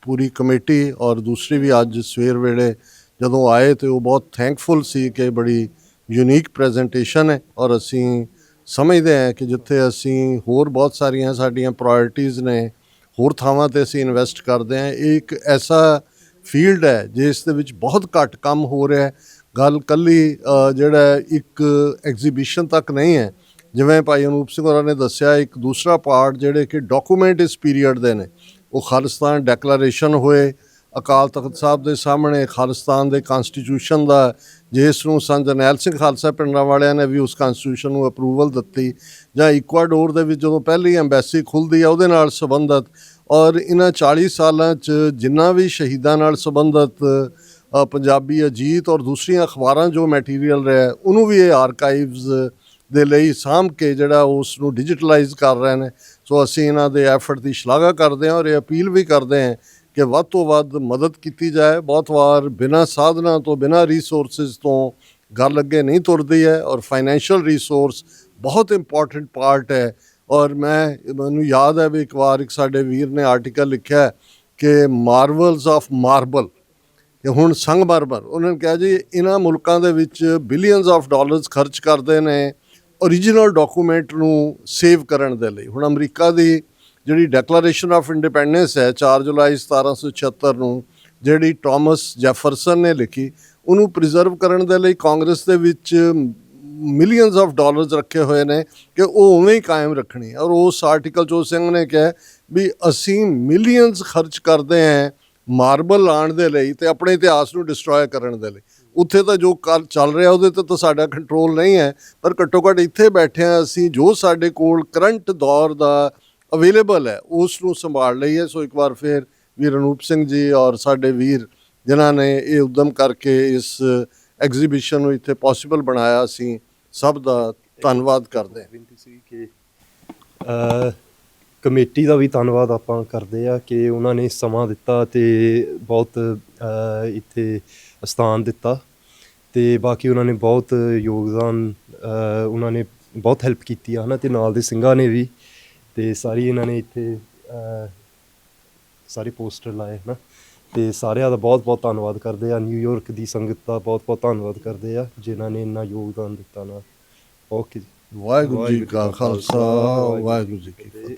ਪੂਰੀ ਕਮੇਟੀ ਔਰ ਦੂਸਰੀ ਵੀ ਅੱਜ ਸਵੇਰ ਵੇਲੇ ਜਦੋਂ ਆਏ ਤੇ ਉਹ ਬਹੁਤ ਥੈਂਕਫੁਲ ਸੀ ਕਿ ਬੜੀ ਯੂਨੀਕ ਪ੍ਰੈਜੈਂਟੇਸ਼ਨ ਹੈ ਔਰ ਅਸੀਂ ਸਮਝਦੇ ਹਾਂ ਕਿ ਜਿੱਥੇ ਅਸੀਂ ਹੋਰ ਬਹੁਤ ਸਾਰੀਆਂ ਸਾਡੀਆਂ ਪ੍ਰਾਇੋਰਟੀਜ਼ ਨੇ, ਹੋਰ ਥਾਵਾਂ ਤੇ ਅਸੀਂ ਇਨਵੈਸਟ ਕਰਦੇ ਹਾਂ, ਇਹ ਇੱਕ ਐਸਾ ਫੀਲਡ ਹੈ ਜਿਸ ਦੇ ਵਿੱਚ ਬਹੁਤ ਘੱਟ ਕੰਮ ਹੋ ਰਿਹਾ ਹੈ। ਗੱਲ ਕੱਲੀ ਜਿਹੜਾ ਇੱਕ ਐਗਜ਼ੀਬਿਸ਼ਨ ਤੱਕ ਨਹੀਂ ਹੈ, ਜਿਵੇਂ ਭਾਈ ਅਨੂਪ ਸਿੰਘ ਹੋਰਾਂ ਨੇ ਦੱਸਿਆ, ਇੱਕ ਦੂਸਰਾ ਪਾਰਟ ਜਿਹੜੇ ਕਿ ਡਾਕੂਮੈਂਟ ਇਸ ਪੀਰੀਅਡ ਦੇ ਨੇ, ਉਹ ਖਾਲਿਸਤਾਨ ਡੈਕਲੇਰੇਸ਼ਨ ਹੋਏ ਅਕਾਲ ਤਖਤ ਸਾਹਿਬ ਦੇ ਸਾਹਮਣੇ, ਖਾਲਿਸਤਾਨ ਦੇ ਕਨਸਟੀਟਿਊਸ਼ਨ ਦਾ, ਜਿਸ ਨੂੰ ਸੰਤ ਜਰਨੈਲ ਸਿੰਘ ਖਾਲਸਾ ਪਿੰਡਾਂ ਵਾਲਿਆਂ ਨੇ ਵੀ ਉਸ ਕਨਸਟੀਟਿਊਸ਼ਨ ਨੂੰ ਅਪਰੂਵਲ ਦਿੱਤੀ, ਜਾਂ ਇਕੁਆਡੋਰ ਦੇ ਵਿੱਚ ਜਦੋਂ ਪਹਿਲੀ ਐਮਬੈਸੀ ਖੁੱਲ੍ਹਦੀ ਹੈ ਉਹਦੇ ਨਾਲ ਸੰਬੰਧਿਤ, ਔਰ ਇਹਨਾਂ 40 ਸਾਲਾਂ 'ਚ ਜਿੰਨਾ ਵੀ ਸ਼ਹੀਦਾਂ ਨਾਲ ਸੰਬੰਧਿਤ ਪੰਜਾਬੀ ਅਜੀਤ ਔਰ ਦੂਸਰੀਆਂ ਅਖਬਾਰਾਂ ਜੋ ਮੈਟੀਰੀਅਲ ਰਿਹਾ ਉਹਨੂੰ ਵੀ ਇਹ ਆਰਕਾਈਵਜ਼ ਦੇ ਲਈ ਸਾਂਭ ਕੇ ਜਿਹੜਾ ਉਸ ਨੂੰ ਡਿਜੀਟਲਾਈਜ਼ ਕਰ ਰਹੇ ਨੇ। ਸੋ ਅਸੀਂ ਇਹਨਾਂ ਦੇ ਐਫਰਟ ਦੀ ਸ਼ਲਾਘਾ ਕਰਦੇ ਹਾਂ ਔਰ ਇਹ ਅਪੀਲ ਵੀ ਕਰਦੇ ਹਾਂ ਕਿ ਵੱਧ ਤੋਂ ਵੱਧ ਮਦਦ ਕੀਤੀ ਜਾਏ। ਬਹੁਤ ਵਾਰ ਬਿਨਾਂ ਸਾਧਨਾਂ ਤੋਂ, ਬਿਨਾਂ ਰੀਸੋਰਸਿਸ ਤੋਂ ਗੱਲ ਅੱਗੇ ਨਹੀਂ ਤੁਰਦੀ ਹੈ ਔਰ ਫਾਈਨੈਂਸ਼ੀਅਲ ਰੀਸੋਰਸ ਬਹੁਤ ਇੰਪੋਰਟੈਂਟ ਪਾਰਟ ਹੈ। ਔਰ ਮੈਨੂੰ ਯਾਦ ਹੈ ਵੀ ਇੱਕ ਵਾਰ ਇੱਕ ਸਾਡੇ ਵੀਰ ਨੇ ਆਰਟੀਕਲ ਲਿਖਿਆ ਕਿ ਮਾਰਵਲਸ ਆਫ ਮਾਰਬਲ, ਕਿ ਹੁਣ ਸੰਗਮਰਮਰ, ਉਹਨਾਂ ਨੇ ਕਿਹਾ ਜੀ ਇਹਨਾਂ ਮੁਲਕਾਂ ਦੇ ਵਿੱਚ ਬਿਲੀਅਨਸ ਆਫ ਡਾਲਰਸ ਖਰਚ ਕਰਦੇ ਨੇ ਓਰੀਜਨਲ ਡਾਕੂਮੈਂਟ ਨੂੰ ਸੇਵ ਕਰਨ ਦੇ ਲਈ। ਹੁਣ ਅਮਰੀਕਾ ਦੀ ਜਿਹੜੀ ਡੈਕਲੇਰੇਸ਼ਨ ਆਫ ਇੰਡੀਪੈਂਡੈਂਸ ਹੈ 4 ਜੁਲਾਈ 1776 ਨੂੰ, ਜਿਹੜੀ ਥਾਮਸ ਜੈਫਰਸਨ ਨੇ ਲਿਖੀ, ਉਹਨੂੰ ਪ੍ਰੀਜ਼ਰਵ ਕਰਨ ਦੇ ਲਈ ਕਾਂਗਰਸ ਦੇ ਵਿੱਚ ਮਿਲੀਅਨਸ ਆਫ ਡਾਲਰਸ ਰੱਖੇ ਹੋਏ ਨੇ ਕਿ ਉਹ ਉਵੇਂ ਹੀ ਕਾਇਮ ਰੱਖਣੀ। ਔਰ ਉਸ ਆਰਟੀਕਲ 'ਚ ਸਿੰਘ ਨੇ ਕਿਹਾ ਵੀ ਅਸੀਂ ਮਿਲੀਅਨਸ ਖਰਚ ਕਰਦੇ ਹਾਂ ਮਾਰਬਲ ਲਾਉਣ ਦੇ ਲਈ ਤੇ ਆਪਣੇ ਇਤਿਹਾਸ ਨੂੰ ਡਿਸਟਰੋਏ ਕਰਨ ਦੇ ਲਈ। ਉੱਥੇ ਤਾਂ ਜੋ ਚੱਲ ਰਿਹਾ ਉਹਦੇ 'ਤੇ ਤਾਂ ਸਾਡਾ ਕੰਟਰੋਲ ਨਹੀਂ ਹੈ, ਪਰ ਘੱਟੋ ਘੱਟ ਇੱਥੇ ਬੈਠੇ ਹਾਂ ਅਸੀਂ, ਜੋ ਸਾਡੇ ਕੋਲ ਕਰੰਟ ਦੌਰ ਦਾ ਅਵੇਲੇਬਲ ਹੈ ਉਸ ਨੂੰ ਸੰਭਾਲ ਲਈਏ। ਸੋ ਇੱਕ ਵਾਰ ਫਿਰ ਵੀਰ ਅਨੂਪ ਸਿੰਘ ਜੀ ਔਰ ਸਾਡੇ ਵੀਰ ਜਿਨ੍ਹਾਂ ਨੇ ਇਹ ਉਦਮ ਕਰਕੇ ਇਸ ਐਗਜ਼ੀਬਿਸ਼ਨ ਨੂੰ ਇੱਥੇ ਪੋਸੀਬਲ ਬਣਾਇਆ, ਅਸੀਂ ਸਭ ਦਾ ਧੰਨਵਾਦ ਕਰਦੇ ਹਾਂ। ਬੇਨਤੀ ਸੀ ਕਿ ਕਮੇਟੀ ਦਾ ਵੀ ਧੰਨਵਾਦ ਆਪਾਂ ਕਰਦੇ ਆ ਕਿ ਉਹਨਾਂ ਨੇ ਸਮਾਂ ਦਿੱਤਾ ਤੇ ਬਹੁਤ ਇੱਥੇ ਸਥਾਨ ਦਿੱਤਾ, ਤੇ ਬਾਕੀ ਉਹਨਾਂ ਨੇ ਬਹੁਤ ਯੋਗਦਾਨ, ਉਹਨਾਂ ਨੇ ਬਹੁਤ ਹੈਲਪ ਕੀਤੀ ਆ, ਹੈ ਨਾ, ਤੇ ਨਾਲ ਦੇ ਸਿੰਘਾਂ ਨੇ ਵੀ, ਤੇ ਸਾਰੀ ਇਹਨਾਂ ਨੇ ਇੱਥੇ ਸਾਰੇ ਪੋਸਟਰ ਲਾਏ, ਹੈ ਨਾ, ਤੇ ਸਾਰਿਆਂ ਦਾ ਬਹੁਤ ਬਹੁਤ ਧੰਨਵਾਦ ਕਰਦੇ ਆ। ਨਿਊਯਾਰਕ ਦੀ ਸੰਗਤ ਦਾ ਬਹੁਤ ਬਹੁਤ ਧੰਨਵਾਦ ਕਰਦੇ ਆ ਜਿਨ੍ਹਾਂ ਨੇ ਇੰਨਾ ਯੋਗਦਾਨ ਦਿੱਤਾ ਨਾ। ਓਕੇ ਜੀ, ਵਾਹਿਗੁਰੂ ਜੀ ਕਾ ਖਾਲਸਾ, ਵਾਹਿਗੁਰੂ ਜੀ ਕੀ ਫਤਿਹ।